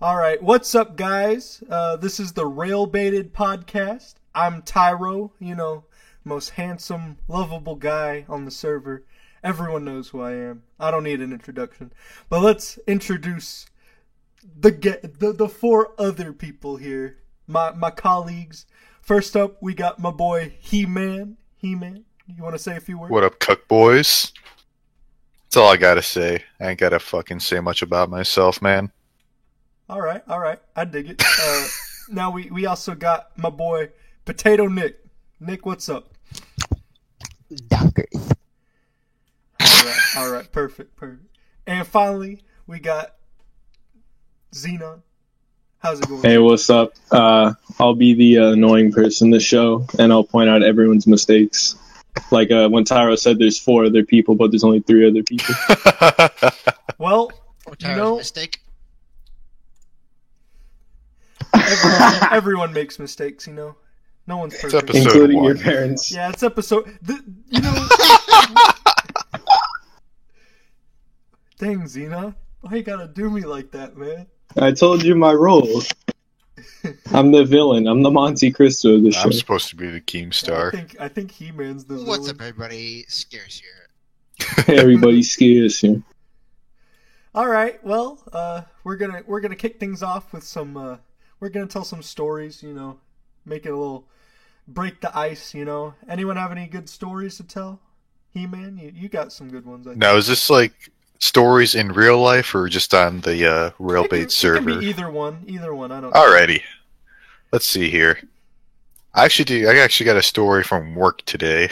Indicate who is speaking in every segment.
Speaker 1: All right, what's up, guys? This is the Rail Baited podcast. I'm Tyro, most handsome, lovable guy on the server. Everyone knows who I am. I don't need an introduction. But let's introduce the four other people here, my colleagues. First up, we got my boy He-Man. He-Man, you want to say a few words?
Speaker 2: What up, cuck boys? That's all I gotta say. I ain't gotta fucking say much about myself, man.
Speaker 1: All right. I dig it. Now we also got my boy Potato Nick. Nick, what's up?
Speaker 3: Donkers.
Speaker 1: All right. Perfect. And finally, we got Xenon. How's it going?
Speaker 4: Hey, what's up? I'll be the annoying person in the show, and I'll point out everyone's mistakes. Like when Tyro said there's 4 other people, but there's only 3 other people.
Speaker 1: Well,
Speaker 3: Tyro's mistake.
Speaker 1: Everyone makes mistakes, No one's perfect.
Speaker 2: Episode
Speaker 4: Including
Speaker 2: 1.
Speaker 4: your parents.
Speaker 1: Yeah, it's episode... Dang, Xenon. Why you gotta do me like that, man?
Speaker 4: I told you my role. I'm the villain. I'm the Monte Cristo of the show.
Speaker 2: I'm supposed to be the Keemstar.
Speaker 1: I think He-Man's the
Speaker 3: What's
Speaker 1: villain.
Speaker 3: up, everybody? Scarce here.
Speaker 4: Hey, everybody scares here.
Speaker 1: All right, well, we're gonna kick things off with some. We're gonna tell some stories, make it a little break the ice, Anyone have any good stories to tell? He-Man, you got some good ones. I think.
Speaker 2: Now, is this like stories in real life or just on the Railbait server?
Speaker 1: It can be either one. I don't know.
Speaker 2: Alrighty. Let's see here. I actually got a story from work today.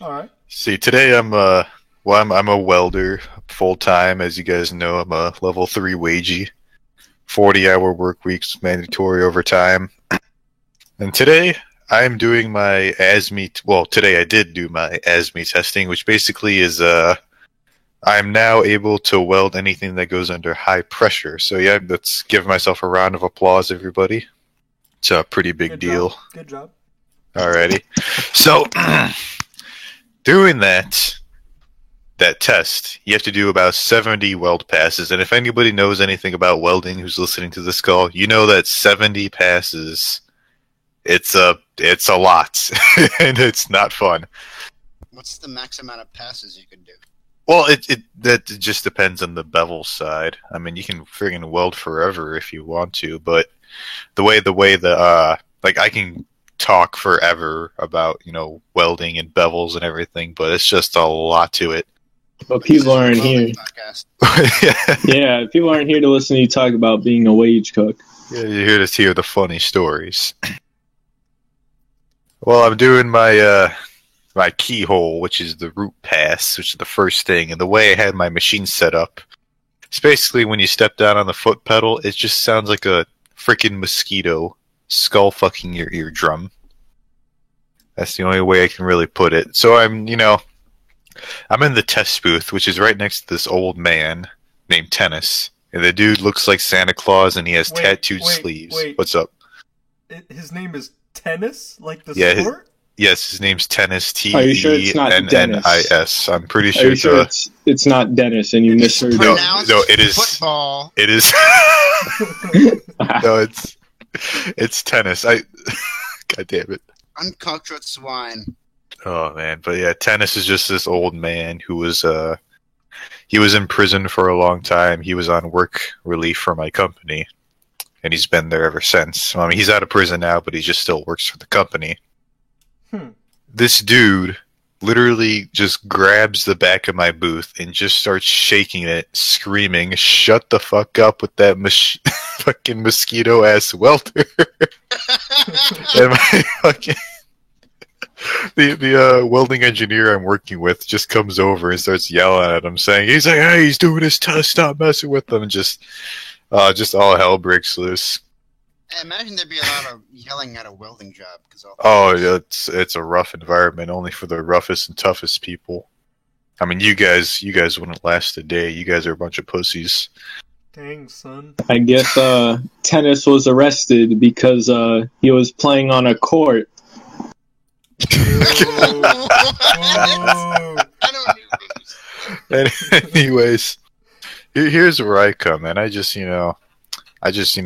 Speaker 1: All right.
Speaker 2: See, today I'm a welder full time, as you guys know. I'm a level 3 wagey, 40-hour work weeks, mandatory overtime. And today I'm doing my ASME. Well, today I did do my ASME testing, which basically is I'm now able to weld anything that goes under high pressure. So yeah, let's give myself a round of applause, everybody. It's a pretty big deal.
Speaker 1: Good job.
Speaker 2: Alrighty. So, doing that test, you have to do about 70 weld passes. And if anybody knows anything about welding who's listening to this call, you know that 70 passes, it's a lot. And it's not fun.
Speaker 3: What's the max amount of passes you can do?
Speaker 2: Well, that just depends on the bevel side. I mean, you can friggin' weld forever if you want to, but the way I can talk forever about, welding and bevels and everything, but it's just a lot to it.
Speaker 4: But people aren't here. Yeah, people aren't here to listen to you talk about being a wage cook.
Speaker 2: Yeah, you're here to hear the funny stories. Well, I'm doing my keyhole, which is the root pass, which is the first thing. And the way I had my machine set up, it's basically when you step down on the foot pedal, it just sounds like a freaking mosquito skull fucking your eardrum. That's the only way I can really put it. So I'm in the test booth, which is right next to this old man named Tennis. And the dude looks like Santa Claus, and he has tattooed sleeves. What's up?
Speaker 1: His name is Tennis, like the sport?
Speaker 2: Yes, his name's Tennis.
Speaker 4: Are you sure it's not
Speaker 2: Tennis? I'm pretty sure.
Speaker 4: Are you sure it's not Dennis and you misheard it?
Speaker 2: No, it is
Speaker 3: football.
Speaker 2: It is. No, it's Tennis. God damn it.
Speaker 3: Uncultured swine.
Speaker 2: Oh man, but yeah, Tennis is just this old man who was he was in prison for a long time. He was on work relief for my company, and he's been there ever since. I mean, he's out of prison now, but he just still works for the company. This dude literally just grabs the back of my booth and just starts shaking it, screaming, "Shut the fuck up with that fucking mosquito-ass welder." And my fucking... The welding engineer I'm working with just comes over and starts yelling at him, saying, he's like, "Hey, he's doing his test, stop messing with him." And just all hell breaks loose.
Speaker 3: I imagine there'd be a lot of yelling at a welding job.
Speaker 2: Yeah, it's a rough environment, only for the roughest and toughest people. I mean, you guys wouldn't last a day. You guys are a bunch of pussies.
Speaker 1: Dang, son.
Speaker 4: I guess Tennis was arrested because he was playing on a court.
Speaker 3: I don't
Speaker 2: Anyways, here's where I come in. I just, I just,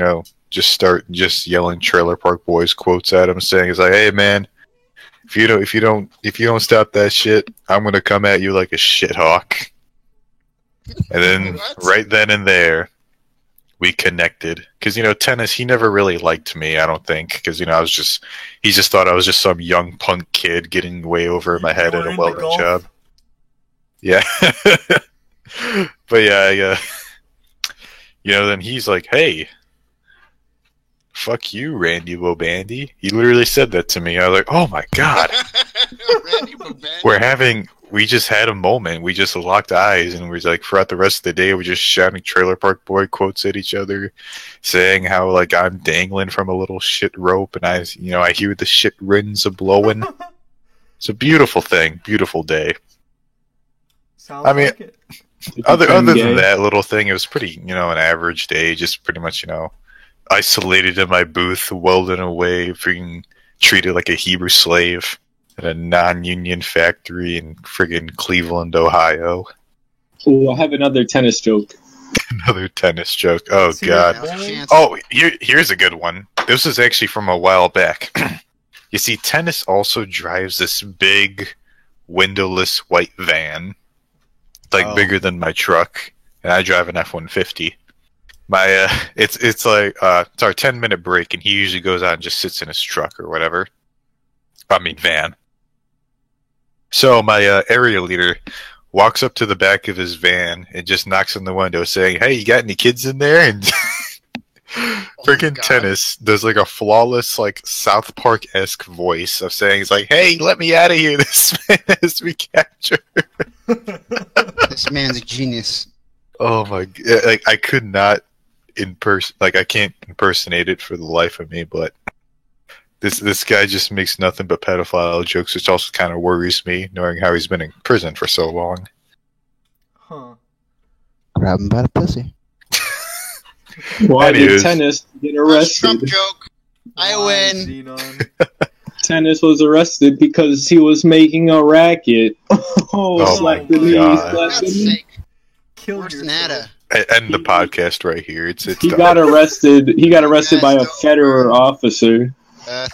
Speaker 2: just start just yelling Trailer Park Boys quotes at him, saying, "It's like, hey man, if you don't stop that shit, I'm gonna come at you like a shithawk." And then right then and there, we connected. Because Tennis, he never really liked me. I don't think, because he just thought I was just some young punk kid getting way over my head at a welding job. Yeah, but yeah. Then he's like, "Hey, fuck you, Randy Bobandy." He literally said that to me. I was like, "Oh my god."
Speaker 3: Randy Bobandy.
Speaker 2: We just had a moment. We just locked eyes, and we're like, throughout the rest of the day, we're just shouting Trailer Park Boy quotes at each other, saying how like I'm dangling from a little shit rope, and I hear the shit rins a blowing. It's a beautiful thing, beautiful day.
Speaker 1: Sounds like it.
Speaker 2: Other than that little thing, it was pretty, an average day. Just pretty much, isolated in my booth, welding away, freaking treated like a Hebrew slave at a non-union factory in friggin' Cleveland, Ohio.
Speaker 4: Oh, I have another tennis joke.
Speaker 2: Another tennis joke. Oh god. Oh, here's a good one. This is actually from a while back. You see, Tennis also drives this big, windowless white van. Bigger than my truck, and I drive an F-150. My it's like it's our 10-minute break, and he usually goes out and just sits in his truck or whatever. Van. So my area leader walks up to the back of his van and just knocks on the window, saying, "Hey, you got any kids in there?" And freaking Tennis does like a flawless, like South Park-esque voice of saying, "It's like, hey, let me out of here. This man has to be captured."
Speaker 3: This man's a genius.
Speaker 2: Oh my god! Like I could not I can't impersonate it for the life of me. But this guy just makes nothing but pedophile jokes, which also kind of worries me, knowing how he's been in prison for so long.
Speaker 1: Huh?
Speaker 5: Grab him by the pussy.
Speaker 4: Why did Tennis get arrested?
Speaker 3: Trump joke. I win.
Speaker 4: Tennis was arrested because he was making a racket. Slap the knee, slap the knee.
Speaker 1: Kill yourself.
Speaker 2: End the podcast right here.
Speaker 4: He got arrested. He got arrested by a federal officer.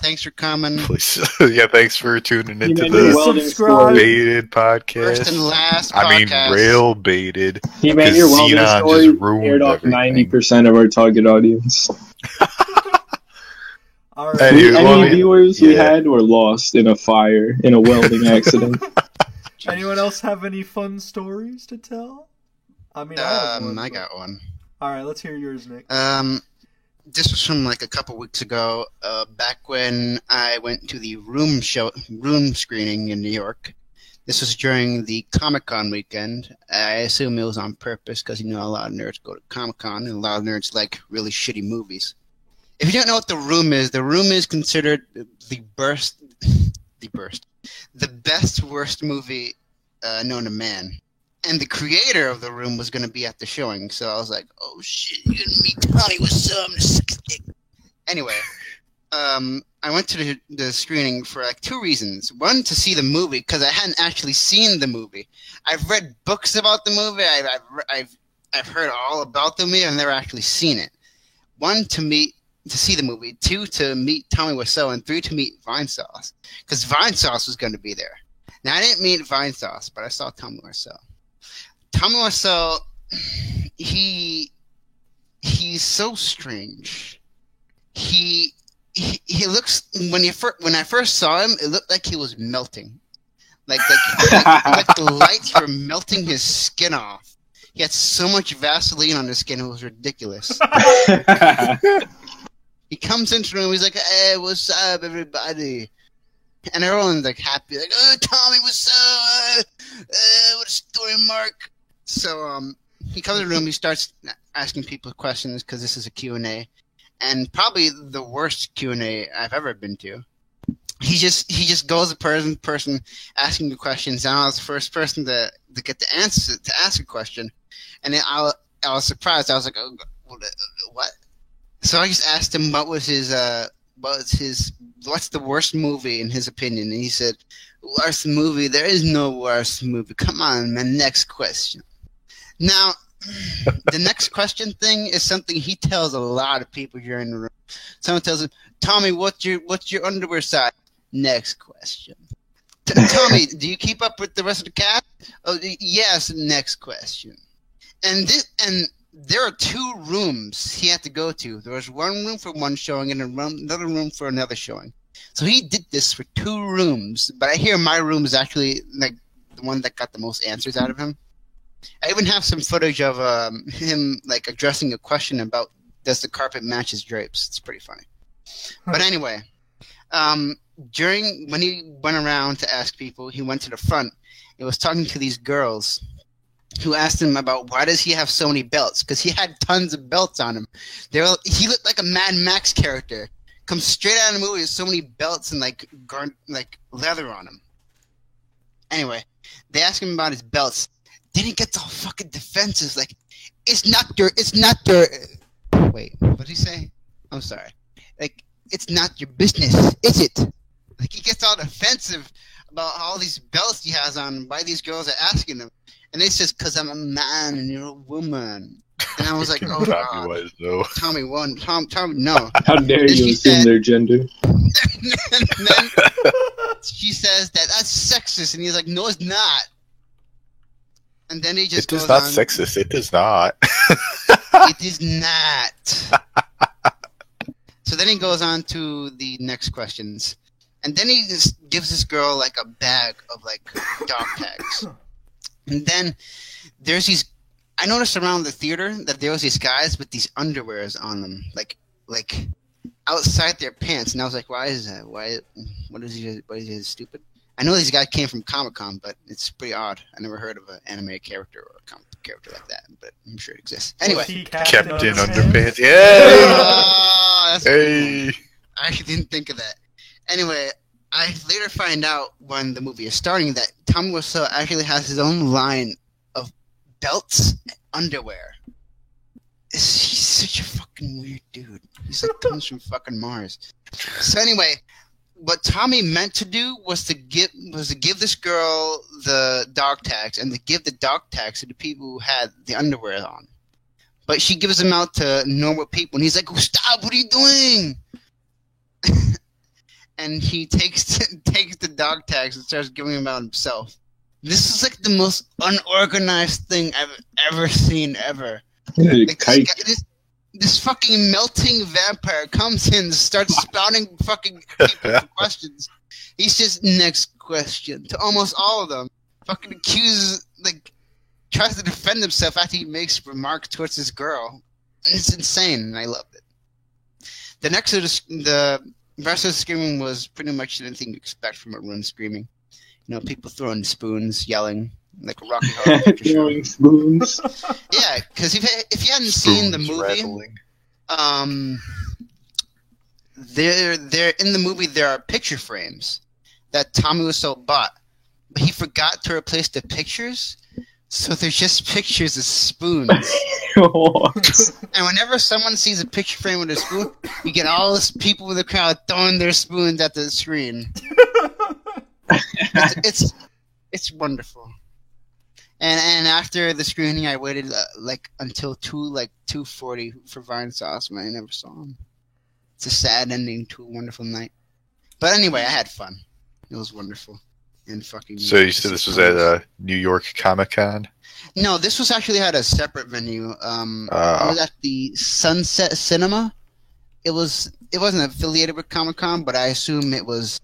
Speaker 3: Thanks for coming.
Speaker 2: Please. Yeah, thanks for tuning into
Speaker 1: subscribe.
Speaker 2: Baited podcast.
Speaker 3: First and last podcast.
Speaker 2: Rail baited.
Speaker 4: He made your welding story aired off 90% of our target audience.
Speaker 1: All right.
Speaker 4: Any viewers we had were lost in a fire, in a welding accident.
Speaker 1: Anyone else have any fun stories to tell? I
Speaker 3: got one.
Speaker 1: All right, let's hear yours, Nick.
Speaker 3: This was from like a couple weeks ago, back when I went to the room screening in New York. This was during the Comic-Con weekend. I assume it was on purpose because, a lot of nerds go to Comic-Con and a lot of nerds like really shitty movies. If you don't know what The Room is considered the best worst movie known to man. And the creator of The Room was going to be at the showing, so I was like, oh shit, you're going to meet Tony with some dick. Anyway, I went to the screening for like two reasons. One, to see the movie, because I hadn't actually seen the movie. I've read books about the movie, I've heard all about the movie, I've never actually seen it. One, to see the movie. Two, to meet Tommy Wiseau. And three, to meet Vinesauce. Because Vinesauce was going to be there. Now, I didn't meet Vinesauce, but I saw Tommy Wiseau. Tommy Wiseau, he's so strange. He looks, when I first saw him, it looked like he was melting. Like the lights were melting his skin off. He had so much Vaseline on his skin, it was ridiculous. He comes into the room, he's like, hey, what's up, everybody? And everyone's like happy, like, oh, Tommy, what's up? What a story, Mark. So he comes in the room, he starts asking people questions because this is a Q&A, and probably the worst Q&A I've ever been to. He just goes to person asking the questions, and I was the first person to get the answer to ask a question, and then I was surprised. I was like, oh, what? So I just asked him what's the worst movie in his opinion, and he said, worst movie? There is no worst movie. Come on, man. Next question. Now, The next question thing is something he tells a lot of people here in the room. Someone tells him, Tommy, what's your underwear size? Next question. Tommy, do you keep up with the rest of the cast? Oh, yes. Next question. And there are 2 rooms he had to go to. There was one room for one showing and another room for another showing. So he did this for 2 rooms. But I hear my room is actually like the one that got the most answers out of him. I even have some footage of him like addressing a question about does the carpet match his drapes. It's pretty funny. But anyway, when he went around to ask people, he went to the front. He was talking to these girls who asked him about why does he have so many belts? Because he had tons of belts on him. He looked like a Mad Max character. Comes straight out of the movie with so many belts and like leather on him. Anyway, they asked him about his belts. Then he gets all fucking defensive, like, it's not your, wait, what did he say? I'm sorry. Like, it's not your business, is it? Like, he gets all defensive about all these belts he has on, why these girls are asking him. And he says, because I'm a man and you're a woman. And I was like, oh, God. Tommy, no.
Speaker 4: How dare you assume their gender?
Speaker 3: And then she says that's sexist. And he's like, no, it's not. And then he just goes on.
Speaker 2: It is not sexist. It is not.
Speaker 3: It is not. So then he goes on to the next questions. And then he just gives this girl like a bag of like dog tags. And then there's these, I noticed around the theater that there was these guys with these underwears on them, like outside their pants. And I was like, why is that? What is he stupid? I know these guys came from Comic-Con, but it's pretty odd. I never heard of an anime character or a comic character like that, but I'm sure it exists. Anyway.
Speaker 2: Captain Underpants. Yeah!
Speaker 3: Hey! Cool. I actually didn't think of that. Anyway, I later find out when the movie is starting that Tommy Wiseau actually has his own line of belts and underwear. He's such a fucking weird dude. He's like comes from fucking Mars. So anyway, what Tommy meant to do was to give this girl the dog tags and to give the dog tags to the people who had the underwear on. But she gives them out to normal people, and he's like, oh, "Stop! What are you doing?" And he takes the dog tags and starts giving them out himself. This is like the most unorganized thing I've ever seen ever. Like, this fucking melting vampire comes in and starts spouting fucking people questions. He says, next question to almost all of them. Fucking accuses, like, tries to defend himself after he makes remarks towards this girl. And it's insane, and I loved it. The next of the rest of the screaming was pretty much anything you expect from a room screaming. You know, people throwing spoons, yelling. Like a Rocky Horror Picture Show.
Speaker 4: Throwing spoons.
Speaker 3: Yeah, because if you hadn't seen the movie, there in the movie there are picture frames that Tommy Wiseau bought, but he forgot to replace the pictures, so there's just pictures of spoons. And whenever someone sees a picture frame with a spoon, you get all these people in the crowd throwing their spoons at the screen. It's wonderful. And after the screening, I waited until 2:40 for Vine Sauce, and I never saw him. It's a sad ending to a wonderful night. But anyway, I had fun. It was wonderful. And fucking.
Speaker 2: So you said this was at New York Comic-Con?
Speaker 3: No, this was actually at a separate venue. It was at the Sunset Cinema. It wasn't affiliated with Comic-Con, but I assume it was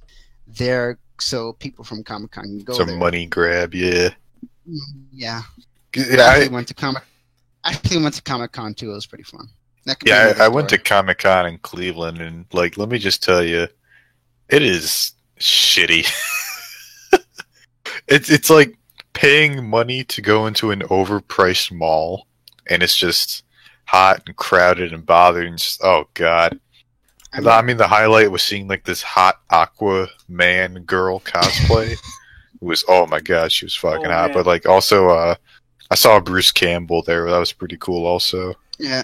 Speaker 3: there so people from Comic-Con can go there.
Speaker 2: Some money grab, yeah.
Speaker 3: Yeah.
Speaker 2: I
Speaker 3: went to Comic-Con too. It was pretty fun.
Speaker 2: Yeah, I went to Comic-Con in Cleveland, and let me just tell you, it is shitty. It's like paying money to go into an overpriced mall, and it's just hot and crowded and bothered, and just, oh god. I mean, the highlight was seeing like this hot Aquaman girl cosplay. It was, oh my god, she was fucking hot. Man. But also, I saw Bruce Campbell there. That was pretty cool also.
Speaker 3: Yeah.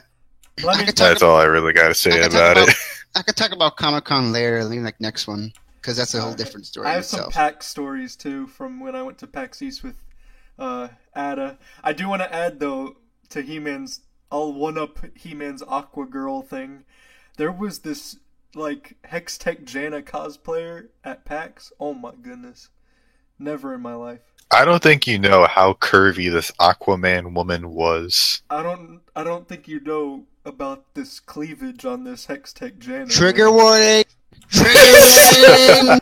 Speaker 2: That's all I really got to say about it.
Speaker 3: I could talk about Comic-Con later, next one, because that's a whole different story.
Speaker 1: I have some PAX stories too from when I went to PAX East with Ada. I do want to add though, to He-Man's, I'll one-up He-Man's Aqua Girl thing. There was this, like, Hextech Janna cosplayer at PAX. Oh my goodness. Never in my life.
Speaker 2: I don't think you know how curvy this Aquaman woman was.
Speaker 1: I don't think you know about this cleavage on this Hextech Janna.
Speaker 3: Trigger warning! Trigger warning!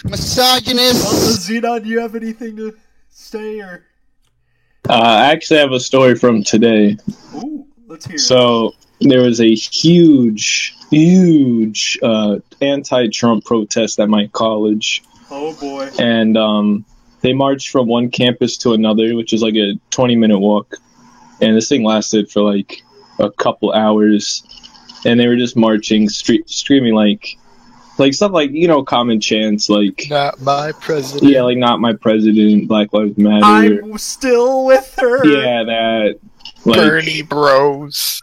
Speaker 3: Misogynist!
Speaker 1: Xenon, do you have anything to say, or?
Speaker 4: I actually have a story from today.
Speaker 1: Ooh, let's hear it.
Speaker 4: So there was a huge anti-Trump protest at my college.
Speaker 1: Oh boy.
Speaker 4: And they marched from one campus to another, which is like a 20-minute walk. And this thing lasted for like a couple hours. And they were just marching, screaming like stuff like, common chants like,
Speaker 2: not my president.
Speaker 4: Yeah, like, not my president, Black Lives Matter.
Speaker 1: I'm still with her.
Speaker 4: Yeah, that. Like,
Speaker 2: Bernie bros.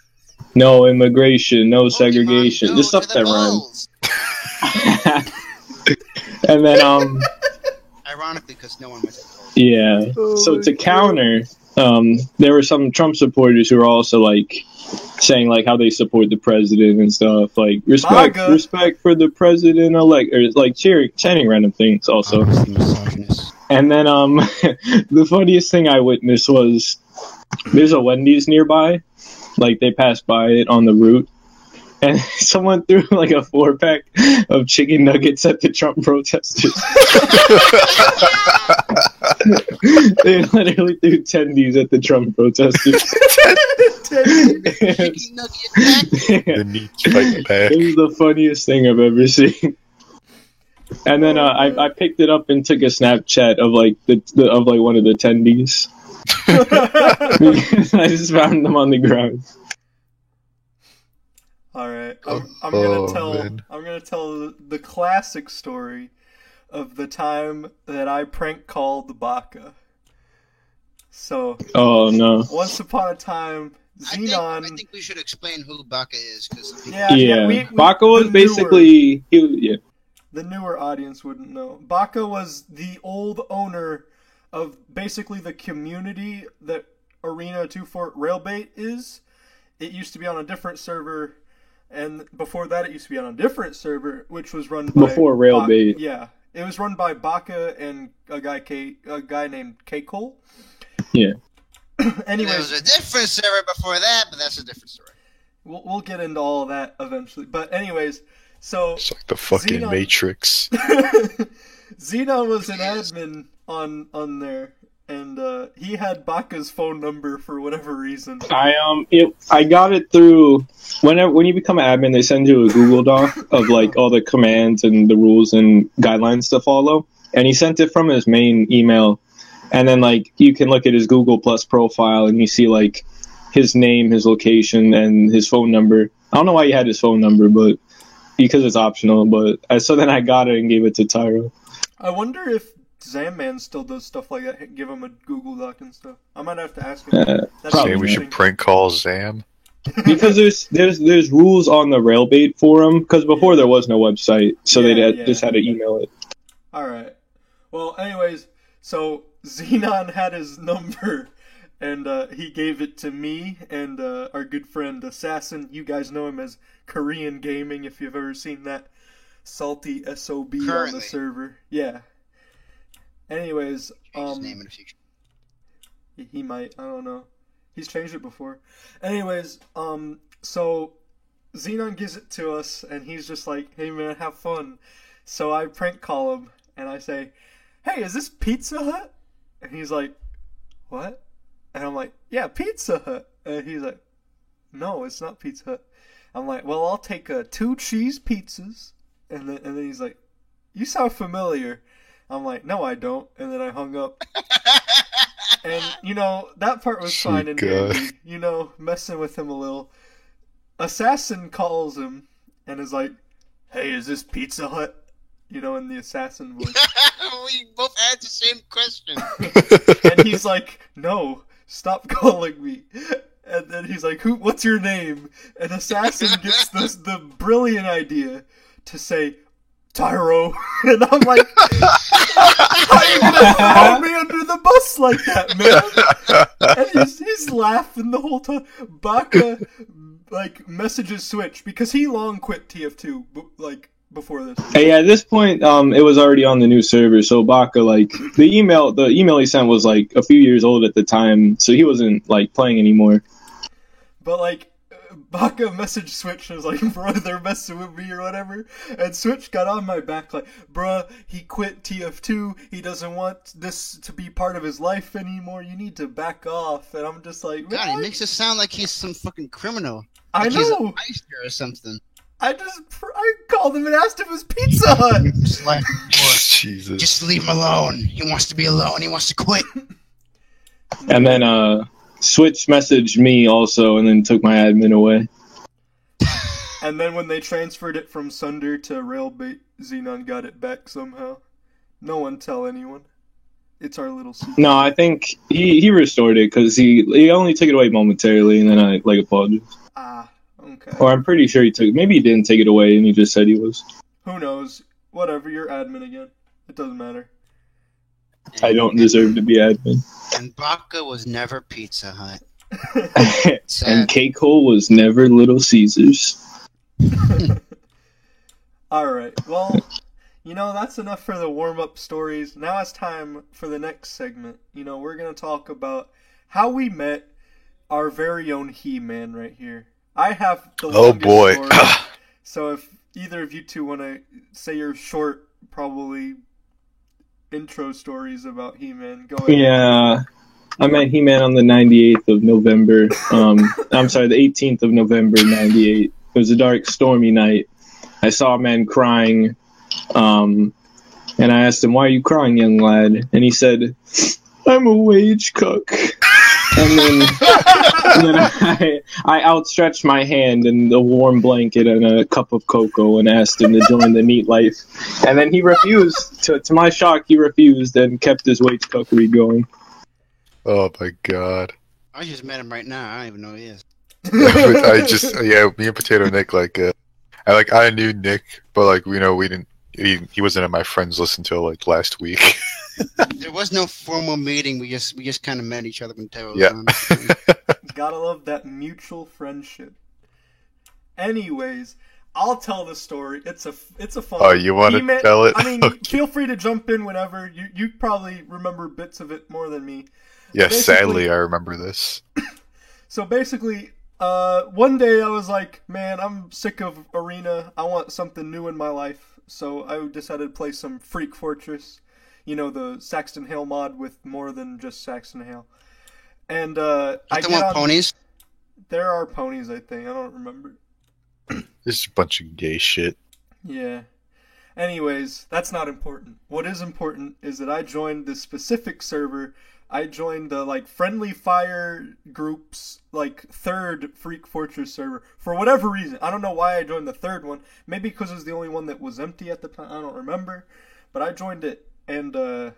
Speaker 4: No immigration, no segregation. Just stuff that rhymes. And then,
Speaker 3: Ironically, because no one went to the polls.
Speaker 4: yeah. So to counter, there were some Trump supporters who were also like saying like how they support the president and stuff, like respect for the president elect, or like chanting random things also.
Speaker 3: Misogynist.
Speaker 4: And then the funniest thing I witnessed was there's a Wendy's nearby, like they passed by it on the route. And someone threw like a 4-pack of chicken nuggets at the Trump protesters. They literally threw tendies at the Trump protesters.
Speaker 3: Chicken nugget attack.
Speaker 2: The neat fight back.
Speaker 4: It was the funniest thing I've ever seen. And then I picked it up and took a Snapchat of like of one of the tendies. Because I just found them on the ground.
Speaker 1: All right, I'm
Speaker 2: Oh,
Speaker 1: gonna tell the classic story of the time that I prank called Baka. So,
Speaker 4: Oh no.
Speaker 1: once upon a time, Xenon.
Speaker 3: I think we should explain who Baka is, because
Speaker 4: Yeah, Baka was basically
Speaker 1: the newer audience wouldn't know. Baka was the old owner of basically the community that Arena 2 Railbait is. It used to be on a different server. And before that, it used to be on a different server, which was run by
Speaker 4: before Railbait.
Speaker 1: Yeah, it was run by Baka and a guy named K Cole.
Speaker 4: Yeah.
Speaker 1: Anyways,
Speaker 3: there was a different server before that, but that's a different story.
Speaker 1: We'll get into all of that eventually. But anyways, so
Speaker 2: It's like the fucking
Speaker 1: Xenon-
Speaker 2: Matrix.
Speaker 1: Xenon was an admin on there. And he had Baka's phone number for whatever reason.
Speaker 4: I got it through when you become an admin, they send you a Google Doc of like all the commands and the rules and guidelines to follow. And he sent it from his main email, and then like you can look at his Google Plus profile and you see like his name, his location, and his phone number. I don't know why he had his phone number, but because it's optional. But so then I got it and gave it to Tyro.
Speaker 1: I wonder if Zamman still does stuff like that. Give him a Google Doc and stuff. I might have to ask him. That's
Speaker 4: probably.
Speaker 2: Say we should prank call Zam.
Speaker 4: Because there's rules on the Railbait forum, because before there was no website, so they just had to email it.
Speaker 1: Alright. Well, anyways, so Xenon had his number, and he gave it to me and our good friend Assassin. You guys know him as Korean Gaming, if you've ever seen that salty SOB on the server. Yeah. Anyways,
Speaker 3: Change his name in the future.
Speaker 1: he might, I don't know. He's changed it before. Anyways, so Xenon gives it to us, and he's just like, hey man, have fun. So I prank call him, and I say, hey, is this Pizza Hut? And he's like, what? And I'm like, yeah, Pizza Hut. And he's like, no, it's not Pizza Hut. I'm like, well, I'll take 2 cheese pizzas. And then he's like, you sound familiar. I'm like, no, I don't. And then I hung up. And, that part was fine and dandy. Messing with him a little. Assassin calls him and is like, hey, is this Pizza Hut? In the Assassin voice.
Speaker 3: We both had the same question.
Speaker 1: And he's like, no, stop calling me. And then he's like, what's your name? And Assassin gets the brilliant idea to say, Tyro. And I'm like, how are you gonna throw me under the bus like that, man. And he's laughing the whole time. Baka, like, messages Switch, because he long quit TF2, like, before this.
Speaker 4: Hey, at this point, it was already on the new server, so Baka, like, the email he sent was, like, a few years old at the time, so he wasn't, like, playing anymore.
Speaker 1: But, like, Baka messaged Switch and was like, bruh, they're messing with me or whatever. And Switch got on my back like, bruh, he quit TF2. He doesn't want this to be part of his life anymore. You need to back off. And I'm just like,
Speaker 3: God, he makes it sound like he's some fucking criminal.
Speaker 1: I
Speaker 3: Like
Speaker 1: know.
Speaker 3: he's a meister or something.
Speaker 1: I called him and asked if it was Pizza Hut.
Speaker 3: Just like,
Speaker 2: Jesus.
Speaker 3: just leave him alone. He wants to be alone. He wants to quit.
Speaker 4: And then, Switch messaged me also and then took my admin away.
Speaker 1: And then when they transferred it from Sunder to Railbait, Xenon got it back somehow. No one tell anyone. It's our little secret.
Speaker 4: No, I think he restored it because he only took it away momentarily and then I, like, apologized.
Speaker 1: Ah, okay.
Speaker 4: Or I'm pretty sure maybe he didn't take it away and he just said he was.
Speaker 1: Who knows? Whatever, you're admin again. It doesn't matter.
Speaker 4: I don't deserve to be admin.
Speaker 3: And Baka was never Pizza Hut.
Speaker 4: And
Speaker 3: Sad.
Speaker 4: Cake Hole was never Little Caesars.
Speaker 1: Alright, well, you know, that's enough for the warm-up stories. Now it's time for the next segment. You know, we're going to talk about how we met our very own He-Man right here. I have the
Speaker 2: Oh
Speaker 1: longest
Speaker 2: boy.
Speaker 1: story, so if either of you two want to say your short, probably, intro stories about He-Man, go ahead.
Speaker 4: Yeah. I met He-Man on the 98th of November. I'm sorry, the 18th of November, 98. It was a dark, stormy night. I saw a man crying, and I asked him, "Why are you crying, young lad?" And he said, "I'm a wage cook." And then I outstretched my hand and a warm blanket and a cup of cocoa and asked him to join the neat life. And then he refused. To my shock, he refused and kept his wage cookery going.
Speaker 2: Oh my god.
Speaker 3: I just met him right now. I don't even know who he is.
Speaker 2: Me and Potato Nick, I knew Nick, but he wasn't in my friends list until like last week.
Speaker 3: There was no formal meeting. We just kind of met each other when Taylor was
Speaker 2: Yeah.
Speaker 3: on.
Speaker 1: Gotta love that mutual friendship. Anyways, I'll tell the story. It's a fun.
Speaker 2: Oh, you want to tell it?
Speaker 1: I mean,
Speaker 2: Okay.
Speaker 1: feel free to jump in whenever. You probably remember bits of it more than me.
Speaker 2: Yeah,
Speaker 1: Basically-
Speaker 2: sadly, I remember this.
Speaker 1: So basically, one day I was like, man, I'm sick of Arena. I want something new in my life. So I decided to play some Freak Fortress. You know, the Saxton Hale mod with more than just Saxton Hale. And I
Speaker 3: I
Speaker 1: get
Speaker 3: want
Speaker 1: on.
Speaker 3: ponies.
Speaker 1: There are ponies, I think. I don't remember.
Speaker 2: This is a bunch of gay shit.
Speaker 1: Yeah. Anyways, that's not important. What is important is that I joined this specific server. I joined the Friendly Fire group's third Freak Fortress server for whatever reason. I don't know why I joined the third one. Maybe because it was the only one that was empty at the time. I don't remember. But I joined it, and I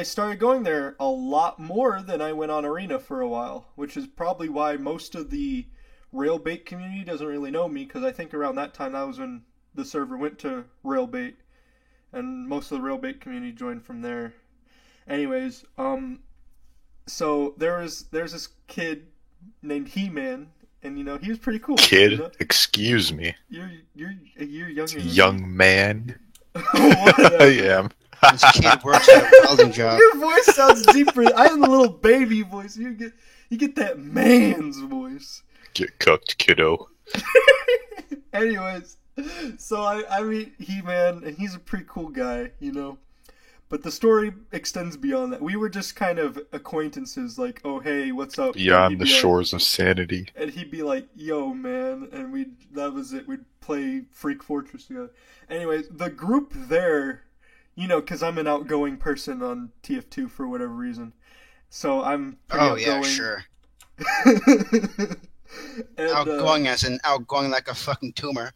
Speaker 1: started going there a lot more than I went on Arena for a while, which is probably why most of the Railbait community doesn't really know me, because I think around that time that was when the server went to Railbait, and most of the Railbait community joined from there. Anyways, so there's this kid named He-Man, and he was pretty cool.
Speaker 2: Kid, excuse me.
Speaker 1: You're younger. than me.
Speaker 2: Young man.
Speaker 1: Whatever.
Speaker 2: I am.
Speaker 3: This kid works at a welding job.
Speaker 1: Your voice sounds deeper. I have a little baby voice. You get that man's voice.
Speaker 2: Get cooked, kiddo.
Speaker 1: Anyways, so I meet He-Man, and he's a pretty cool guy, But the story extends beyond that. We were just kind of acquaintances, like, oh, hey, what's up? And he'd
Speaker 2: Beyond the
Speaker 1: be like-
Speaker 2: shores of sanity.
Speaker 1: And he'd be like, yo, man, and that was it. We'd play Freak Fortress together. Anyways, the group there, because I'm an outgoing person on TF2 for whatever reason. So I'm pretty
Speaker 3: Oh yeah,
Speaker 1: outgoing.
Speaker 3: sure.
Speaker 1: And,
Speaker 3: Outgoing as in outgoing like a fucking tumor.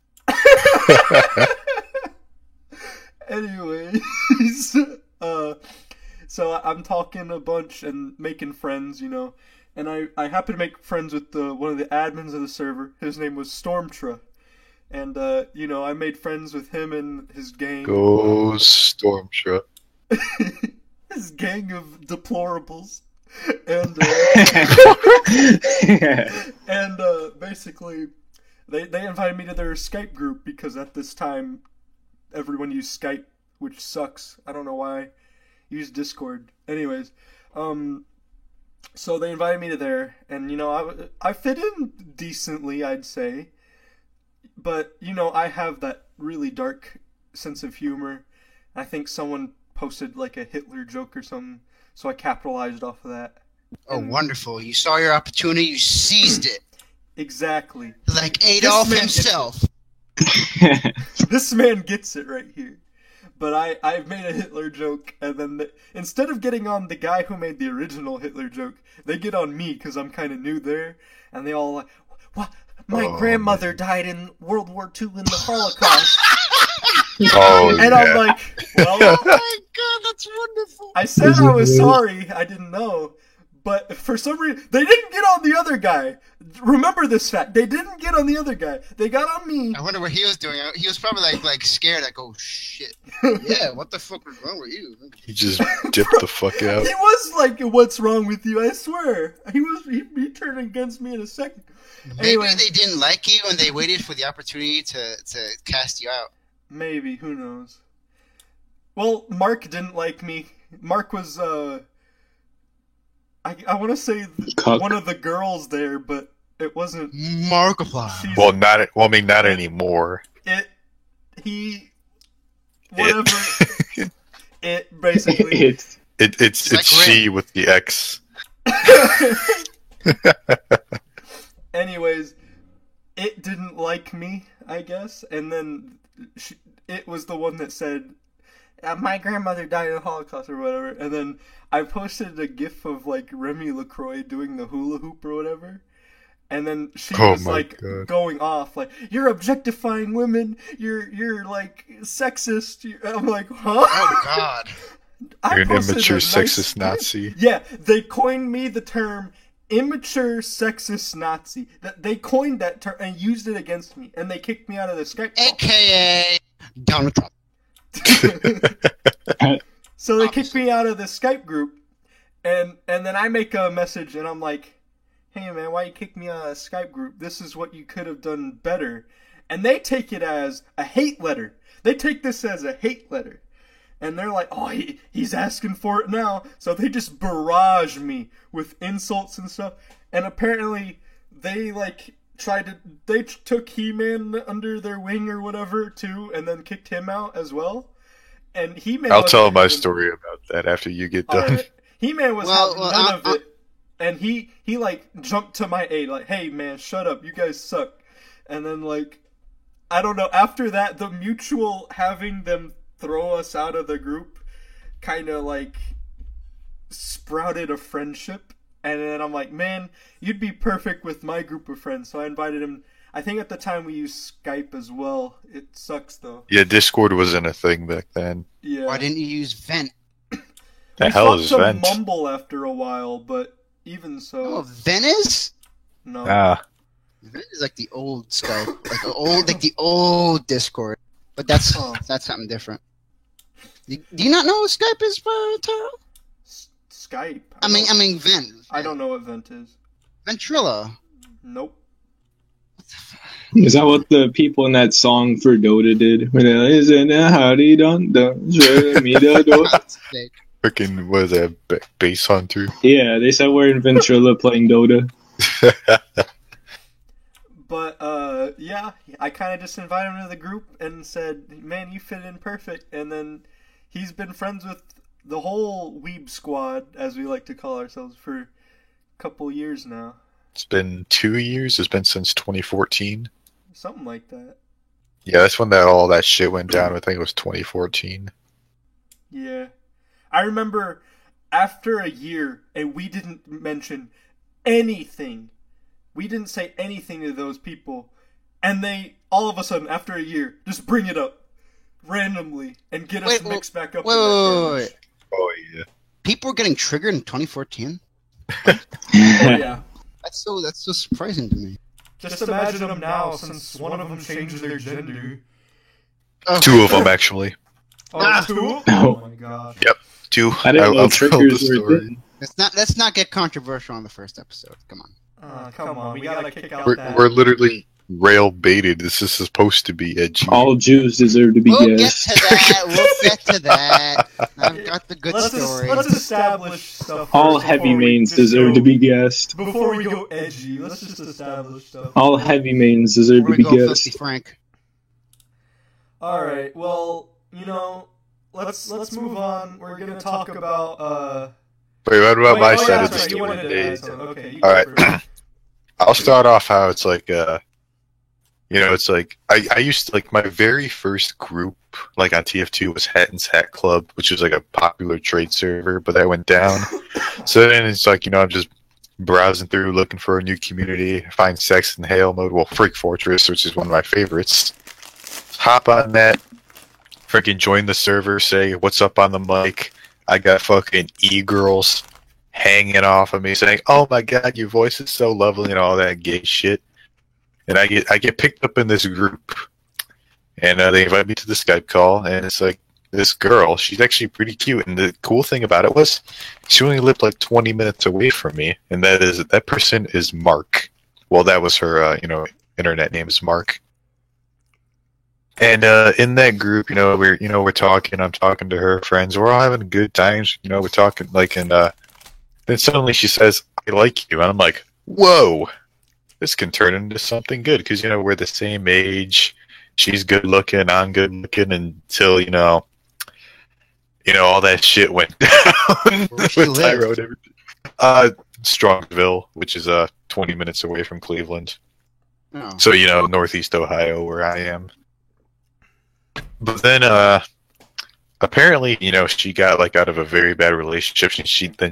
Speaker 1: Anyways, so I'm talking a bunch and making friends, and I happened to make friends with one of the admins of the server. His name was Stormtra, and I made friends with him and his gang.
Speaker 2: Go Stormtra.
Speaker 1: this gang of deplorables, and basically they invited me to their Skype group because at this time everyone used Skype, which sucks. I don't know why. I use Discord. Anyways, so they invited me to there, and I fit in decently, I'd say. But I have that really dark sense of humor. I think someone posted like a Hitler joke or something, so I capitalized off of that.
Speaker 3: Oh, wonderful! You saw your opportunity, you seized it.
Speaker 1: Exactly.
Speaker 3: Like Adolf himself.
Speaker 1: This man gets it right here. But I made a Hitler joke, and then instead of getting on the guy who made the original Hitler joke, they get on me because I'm kind of new there, and they all like, "What? My grandmother died in World War II in the Holocaust." And I'm like, well,
Speaker 3: Oh my god, that's wonderful.
Speaker 1: I said I was sorry, I didn't know, but for some reason, they didn't get on the other guy. Remember this fact, they didn't get on the other guy. They got on me.
Speaker 3: I wonder what he was doing. He was probably like scared, like, oh shit. Yeah, what the fuck was wrong with you?
Speaker 2: He just dipped the fuck out.
Speaker 1: He was like, what's wrong with you? I swear. He turned against me in a second.
Speaker 3: Maybe
Speaker 1: Anyway,
Speaker 3: they didn't like you and they waited for the opportunity to cast you out.
Speaker 1: maybe, who knows. Well, Mark didn't like me. Mark was, I want to say
Speaker 4: Cuck.
Speaker 1: one of the girls there, but it wasn't.
Speaker 3: Markiplier.
Speaker 1: She's-
Speaker 2: Not anymore.
Speaker 1: Whatever. It basically.
Speaker 4: It's
Speaker 3: like
Speaker 2: It's she
Speaker 3: Rin.
Speaker 2: with the X.
Speaker 1: Anyways, it didn't like me, I guess, and then it was the one that said, my grandmother died in the Holocaust or whatever, and then I posted a gif of like Remy LaCroix doing the hula hoop or whatever, and then she
Speaker 2: Oh
Speaker 1: was
Speaker 2: my
Speaker 1: like
Speaker 2: God.
Speaker 1: going off like, you're objectifying women, you're like sexist. I'm like, huh?
Speaker 3: Oh god.
Speaker 1: I
Speaker 2: You're an
Speaker 1: posted a
Speaker 2: immature
Speaker 1: nice
Speaker 2: sexist
Speaker 1: thing.
Speaker 2: Nazi.
Speaker 1: Yeah, they coined me the term immature sexist Nazi. They coined that term and used it against me, and they kicked me out of the Skype call.
Speaker 3: AKA Donald Trump.
Speaker 1: So they kicked me out of the Skype group, and then I make a message, and I'm like, hey man, why you kick me out of the Skype group? This is what you could have done better. And they take it as a hate letter. They take this as a hate letter. And they're like, oh, he's asking for it now. So they just barrage me with insults and stuff. And apparently they they took He-Man under their wing or whatever too, and then kicked him out as well. And He-Man,
Speaker 2: I'll tell my story about that after you get done.
Speaker 1: Alright. He-Man was
Speaker 3: Well,
Speaker 1: having
Speaker 3: well,
Speaker 1: none of it. And he like jumped to my aid, like, hey man, shut up, you guys suck. And then like, I don't know, after that, the mutual having them throw us out of the group kind of like sprouted a friendship. And then I'm like, man, you'd be perfect with my group of friends. So I invited him. I think at the time we used Skype as well. It sucks though.
Speaker 2: Yeah, Discord wasn't a thing back then.
Speaker 1: Yeah.
Speaker 3: Why didn't you use Vent?
Speaker 2: The
Speaker 1: we
Speaker 2: hell
Speaker 1: thought
Speaker 2: is
Speaker 1: to
Speaker 2: Vent?
Speaker 1: mumble after a while, but even so,
Speaker 3: Oh, Vent is?
Speaker 1: no.
Speaker 2: Ah,
Speaker 3: Vent is like the old Skype, like the old Discord. But that's
Speaker 1: Oh.
Speaker 3: something different. Do you not know what Skype is, Taro?
Speaker 1: Skype.
Speaker 3: I mean Vent.
Speaker 1: I don't know what Vent is.
Speaker 3: Ventrilla.
Speaker 1: Nope.
Speaker 4: Is that what the people in that song for Dota did? When they're like, isn't it howdy dun dun, show me the door?
Speaker 3: That's fake.
Speaker 2: freaking, what is that, Base Hunter?
Speaker 4: Yeah, they said we're in Ventrilla playing Dota.
Speaker 1: But yeah, I kind of just invited him to the group and said, "Man, you fit in perfect." And then he's been friends with the whole Weeb squad, as we like to call ourselves, for a couple years now,
Speaker 2: It's been 2 years. It's been since 2014.
Speaker 1: something like that.
Speaker 2: Yeah, that's when all that shit went down. I think it was 2014.
Speaker 1: Yeah, I remember after a year, and we didn't mention anything. We didn't say anything to those people, and they all of a sudden, after a year, just bring it up randomly and get us
Speaker 3: Wait,
Speaker 1: mixed back up.
Speaker 3: Wait.
Speaker 1: in that
Speaker 2: Oh, yeah.
Speaker 3: People were getting triggered in 2014.
Speaker 1: garbage. Oh, yeah.
Speaker 3: That's so surprising to me.
Speaker 1: Just imagine them now, since one of them changed their gender.
Speaker 3: Oh.
Speaker 2: 2 of them, actually.
Speaker 1: Oh, two?
Speaker 4: Oh.
Speaker 1: Oh my god.
Speaker 2: to.
Speaker 4: I didn't know
Speaker 2: I'll tell the
Speaker 4: triggers were a
Speaker 2: story.
Speaker 4: thing.
Speaker 3: Let's not get controversial on the first episode. Come on.
Speaker 1: Come on, we gotta kick out
Speaker 2: We're,
Speaker 1: that.
Speaker 2: we're literally rail baited. This is supposed to be edgy.
Speaker 4: All Jews deserve to be
Speaker 3: We'll get
Speaker 4: gassed.
Speaker 3: to that. We'll get to that. I've got the good story.
Speaker 1: Let's establish stuff.
Speaker 4: All
Speaker 1: first
Speaker 4: heavy
Speaker 1: before we
Speaker 4: mains
Speaker 1: just
Speaker 4: deserve
Speaker 1: go-
Speaker 4: to be gassed.
Speaker 1: Before we go edgy, let's just establish stuff.
Speaker 4: All heavy mains deserve
Speaker 3: Before
Speaker 4: to
Speaker 3: we
Speaker 4: be
Speaker 3: go filthy
Speaker 4: gassed.
Speaker 3: Frank.
Speaker 1: All right. Well, let's move on. We're gonna talk about
Speaker 2: Wait, what about my
Speaker 1: yeah,
Speaker 2: side of
Speaker 1: that's
Speaker 2: the
Speaker 1: right, you wanted
Speaker 2: story?
Speaker 1: to add something. Okay, you
Speaker 2: All
Speaker 1: go
Speaker 2: right.
Speaker 1: first.
Speaker 2: I'll start off how it's like, it's like I used to, like, my very first group, like on TF2, was Hatton's Hat Club, which was like a popular trade server, but that went down. So then it's like, I'm just browsing through looking for a new community, find Sex and Hail mode, well, Freak Fortress, which is one of my favorites. Hop on that, freaking join the server, say what's up on the mic. I got fucking e-girls hanging off of me saying, "Oh my god, your voice is so lovely," and all that gay shit. And I get picked up in this group, and they invite me to the Skype call, and it's like this girl. She's actually pretty cute, and the cool thing about it was she only lived like 20 minutes away from me, and that person is Mark. Well, that was her, internet name is Mark. And in that group, we're talking. I'm talking to her friends. We're all having good times. We're talking and then suddenly she says, "I like you," and I'm like, "Whoa, this can turn into something good," because we're the same age. She's good looking. I'm good looking until all that shit went down
Speaker 3: Where she
Speaker 2: with Tyro
Speaker 3: lived?
Speaker 2: and everything. Strongsville, which is 20 minutes away from Cleveland.
Speaker 3: Oh.
Speaker 2: So Northeast Ohio, where I am. But then, apparently, she got out of a very bad relationship.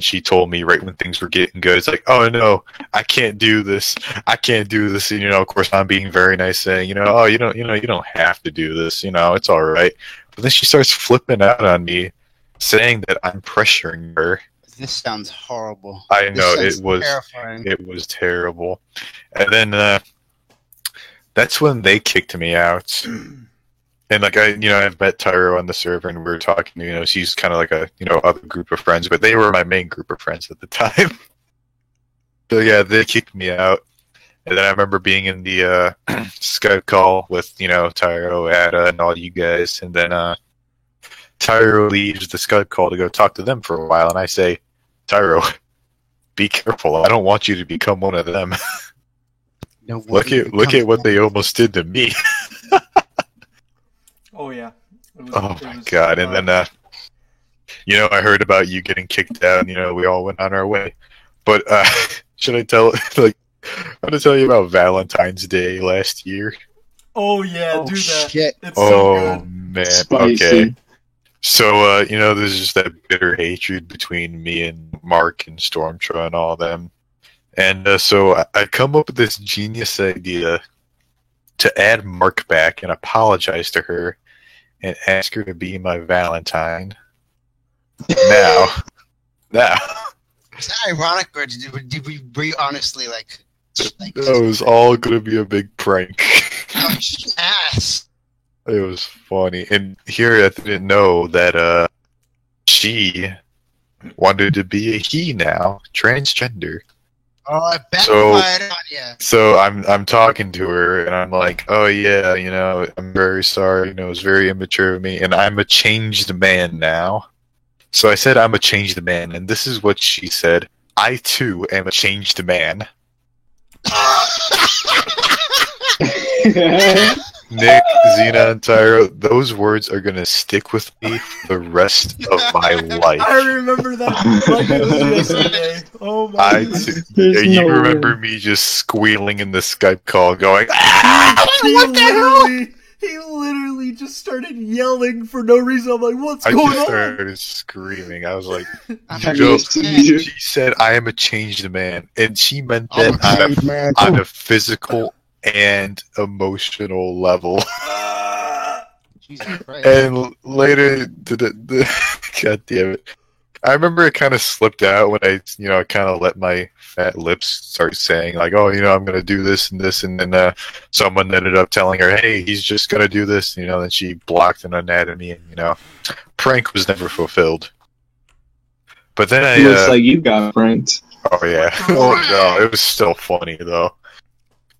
Speaker 2: She told me right when things were getting good, it's like, "Oh no, I can't do this. I can't do this." And of course, I'm being very nice, saying, "Oh, you don't have to do this. It's all right." But then she starts flipping out on me, saying that I'm pressuring her.
Speaker 3: This sounds horrible.
Speaker 2: I know
Speaker 3: This
Speaker 2: it
Speaker 3: sounds
Speaker 2: was.
Speaker 3: terrifying.
Speaker 2: It was terrible. And then that's when they kicked me out. And I've met Tyro on the server, and we were talking. She's kind of like a other group of friends, but they were my main group of friends at the time. So yeah, they kicked me out, and then I remember being in the Skype call with Tyro, Ada, and all you guys, and then Tyro leaves the Skype call to go talk to them for a while, and I say, "Tyro, be careful. I don't want you to become one of them.
Speaker 3: No,
Speaker 2: Look at what they almost did to me."
Speaker 1: Oh yeah.
Speaker 2: Oh my god! And then, I heard about you getting kicked out, and we all went on our way. But should I tell? I'm gonna tell you about Valentine's Day last year.
Speaker 1: Oh yeah,
Speaker 3: Oh,
Speaker 1: do that.
Speaker 3: shit.
Speaker 1: It's so
Speaker 2: Oh
Speaker 1: good.
Speaker 2: man!
Speaker 4: Spicy.
Speaker 2: Okay. So there's just that bitter hatred between me and Mark and Stormtra and all them, and so I come up with this genius idea to add Mark back and apologize to her and ask her to be my Valentine. Now.
Speaker 3: Is that ironic, or were you honestly like
Speaker 2: That was all gonna be a big prank.
Speaker 3: oh, ass?
Speaker 2: It was funny. And here I didn't know that she wanted to be a he now, transgender.
Speaker 3: Oh, I
Speaker 2: So-
Speaker 3: backfired on you.
Speaker 2: So I'm talking to her and I'm like, "Oh yeah, I'm very sorry, it was very immature of me, and I'm a changed man now." So I said I'm a changed man, and this is what she said: "I too am a changed man." Nick, Xena, and Tyro, those words are gonna stick with me the rest of my life.
Speaker 1: I remember that like it was yesterday. Oh my god.
Speaker 2: Yeah, you remember me just squealing in the Skype call, going, "Ah, what the hell?"
Speaker 1: He literally just started yelling for no reason. I'm like, what's
Speaker 2: I
Speaker 1: going
Speaker 2: just
Speaker 1: on?
Speaker 2: started screaming. I was like,
Speaker 3: I'm
Speaker 2: Joe,
Speaker 3: a seizure.
Speaker 2: she said, "I am a changed man," and she meant
Speaker 3: I'm a
Speaker 2: that
Speaker 3: changed man,
Speaker 2: on
Speaker 3: too.
Speaker 2: a physical and emotional level.
Speaker 3: Jesus Christ.
Speaker 2: And later, God damn it. I remember it kind of slipped out when I kind of let my fat lips start saying, like, "Oh, I'm going to do this, and then someone ended up telling her, 'Hey, he's just going to do this,' then she blocked an anatomy, and, prank was never fulfilled. But then
Speaker 4: It looks like you got pranked.
Speaker 2: oh yeah, oh no, it was still funny though.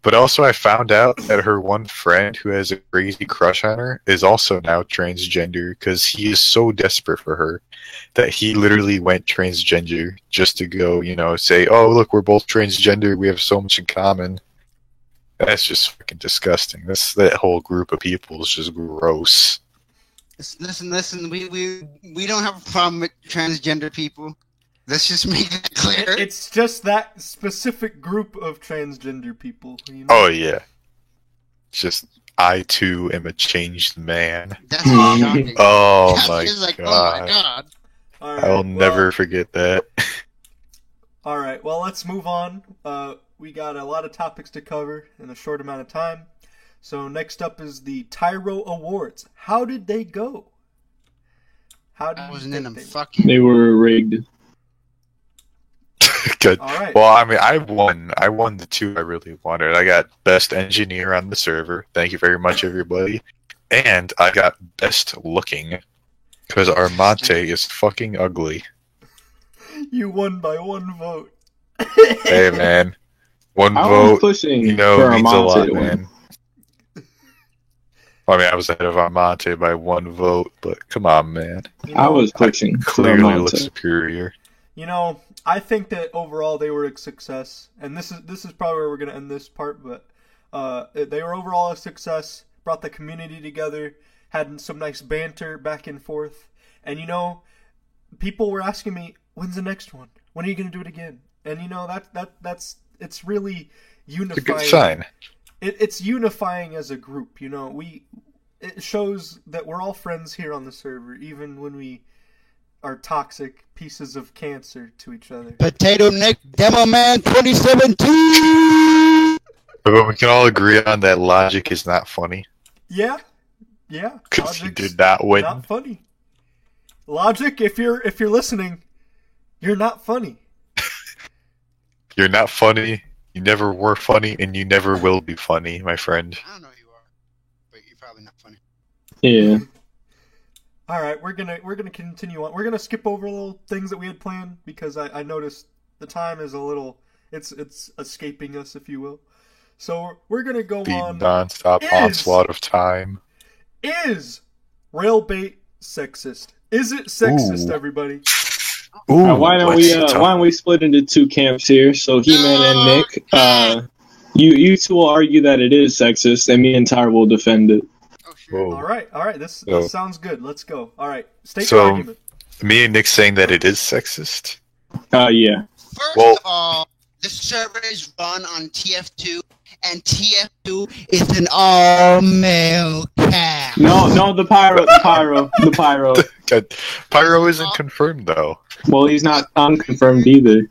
Speaker 2: But also, I found out that her one friend who has a crazy crush on her is also now transgender because he is so desperate for her that he literally went transgender just to go, say, "Oh, look, we're both transgender. We have so much in common." That's just fucking disgusting. That whole group of people is just gross.
Speaker 3: Listen. We don't have a problem with transgender people. Let's just make it clear.
Speaker 1: It's just that specific group of transgender people.
Speaker 2: Oh yeah. It's just I too am a changed man.
Speaker 3: That's shocking.
Speaker 2: Oh
Speaker 3: That's
Speaker 2: my
Speaker 3: just like,
Speaker 2: god.
Speaker 3: oh my god.
Speaker 1: All right,
Speaker 2: I'll never forget that.
Speaker 1: All right, well, let's move on. We got a lot of topics to cover in a short amount of time. So next up is the Tyro Awards. How did they go? How did
Speaker 3: I
Speaker 1: you
Speaker 3: wasn't in
Speaker 1: think
Speaker 3: them.
Speaker 1: they-
Speaker 3: Fuck you.
Speaker 4: They were rigged.
Speaker 2: Good.
Speaker 1: All right.
Speaker 2: Well, I mean, I won the two I really wanted. I got best engineer on the server. Thank you very much, everybody. And I got best looking because Armante is fucking ugly.
Speaker 1: You won by one vote.
Speaker 2: Hey, man, one
Speaker 4: I was
Speaker 2: vote,
Speaker 4: pushing
Speaker 2: means
Speaker 4: for
Speaker 2: a
Speaker 4: Armante
Speaker 2: lot,
Speaker 4: to win.
Speaker 2: man. I mean, I was ahead of Armante by one vote, but come on, man.
Speaker 4: I was pushing for
Speaker 2: Clearly look
Speaker 4: Armante.
Speaker 2: superior.
Speaker 1: I think that overall they were a success, and this is probably where we're gonna end this part. But they were overall a success. Brought the community together, had some nice banter back and forth, and people were asking me, "When's the next one? When are you gonna do it again?" And that's it's really
Speaker 2: It's a
Speaker 1: unifying.
Speaker 2: good sign.
Speaker 1: It's unifying as a group. It shows that we're all friends here on the server, even when we are toxic pieces of cancer to each other.
Speaker 5: Potato Nick Demo Man 2017.
Speaker 2: But we can all agree on that Logic is not funny.
Speaker 1: Yeah.
Speaker 2: Because he
Speaker 1: Logic's
Speaker 2: did not win.
Speaker 1: not funny. Logic, if you're listening, you're not funny.
Speaker 2: You're not funny. You never were funny, and you never will be funny, my friend.
Speaker 3: I don't know who you are, but you're probably not funny.
Speaker 4: Yeah.
Speaker 1: All right, we're gonna continue on. We're gonna skip over little things that we had planned because I noticed the time is a little it's escaping us, if you will. So we're gonna go
Speaker 2: The
Speaker 1: on.
Speaker 2: non-stop onslaught of time.
Speaker 1: Is Railbait sexist? Is it sexist,
Speaker 2: Ooh.
Speaker 1: everybody?
Speaker 2: Ooh,
Speaker 4: Why don't we split into two camps here? So He-Man and Nick, you two will argue that it is sexist, and me and Tyre will defend it.
Speaker 3: Oh, sure.
Speaker 2: Whoa.
Speaker 1: All right. This
Speaker 2: So-
Speaker 1: sounds good. Let's go. All right, state
Speaker 2: So-
Speaker 1: your argument.
Speaker 2: Me and Nick saying that it is sexist.
Speaker 4: Yeah.
Speaker 3: First
Speaker 2: Well-
Speaker 3: of all, the server is run on TF2, and TF2 is an all-male cast.
Speaker 4: No, the Pyro.
Speaker 2: God, Pyro isn't confirmed though.
Speaker 4: Well, he's not unconfirmed either.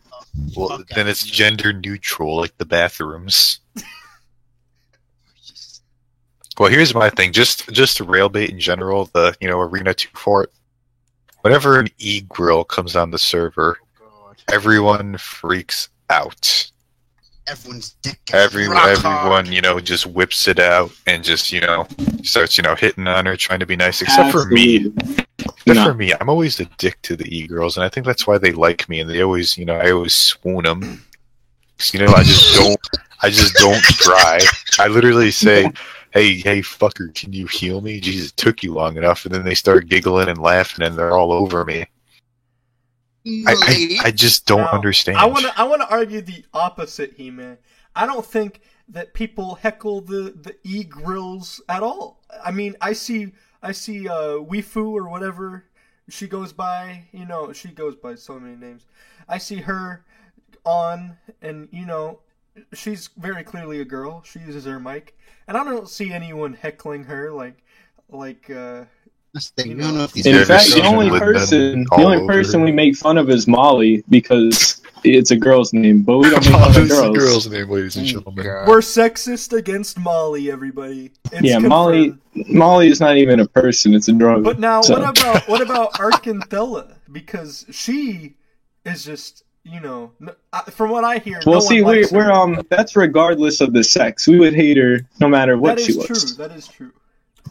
Speaker 2: Well, then it's gender neutral, like the bathrooms. Well, here's my thing. Just Railbait in general, the Arena 2 fort. Whenever an e-grill comes on the server, everyone freaks out.
Speaker 3: Everyone's dick.
Speaker 2: Everyone, just whips it out and just, starts, hitting on her, trying to be nice. Except for me.
Speaker 4: No.
Speaker 2: For me, I'm always the dick to the e-girls, and I think that's why they like me, and they always, I always swoon them. I just don't try. I literally say, hey, fucker, can you heal me? Jesus, it took you long enough, and then they start giggling and laughing, and they're all over me. I just don't
Speaker 1: Now,
Speaker 2: understand.
Speaker 1: I want to argue the opposite, He-Man. I don't think that people heckle the e-grills at all. I mean, I see Wifu or whatever she goes by. She goes by so many names. I see her on, and she's very clearly a girl. She uses her mic, and I don't see anyone heckling her like.
Speaker 3: That's the thing. We don't know if these
Speaker 4: In
Speaker 2: Yeah,
Speaker 4: fact,
Speaker 2: there's
Speaker 4: the only
Speaker 2: someone
Speaker 4: person
Speaker 2: all over.
Speaker 4: we make fun of is Molly because it's a girl's name, but we don't make fun of
Speaker 2: It's a
Speaker 4: girls.
Speaker 2: girl's name, ladies and gentlemen.
Speaker 1: We're sexist against Molly, everybody. It's
Speaker 4: Yeah,
Speaker 1: confirmed.
Speaker 4: Molly is not even a person; it's a drug.
Speaker 1: But now,
Speaker 4: So-
Speaker 1: what about Arkanthella? Because she is just, from what I hear.
Speaker 4: Well,
Speaker 1: no
Speaker 4: see,
Speaker 1: one likes her.
Speaker 4: we're that's regardless of the sex. We would hate her no matter what
Speaker 1: That
Speaker 4: she
Speaker 1: is
Speaker 4: was.
Speaker 1: true. That is true.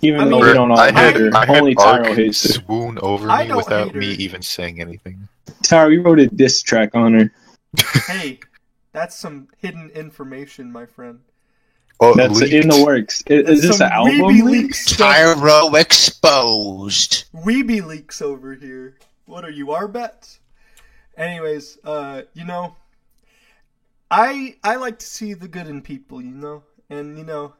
Speaker 4: Even
Speaker 1: I
Speaker 4: though
Speaker 1: mean,
Speaker 4: we don't all
Speaker 2: I
Speaker 4: hate her,
Speaker 2: had
Speaker 4: only
Speaker 2: Ark
Speaker 4: Tyro hates her.
Speaker 2: swoon over
Speaker 1: I
Speaker 2: me
Speaker 1: don't
Speaker 2: without
Speaker 1: hate her.
Speaker 2: me even saying anything.
Speaker 4: Tyro, you wrote a diss track on her.
Speaker 1: Hey, that's some hidden information, my friend.
Speaker 2: Oh,
Speaker 4: That's
Speaker 2: leaked.
Speaker 4: in the works. Is
Speaker 1: That's
Speaker 4: this
Speaker 1: some
Speaker 4: an album
Speaker 1: Weeby
Speaker 4: leak?
Speaker 1: Leaks stuff.
Speaker 3: Tyro exposed.
Speaker 1: Weeby Leaks over here. What are you, Arbets? Anyways, you know, I like to see the good in people, you know, and you know,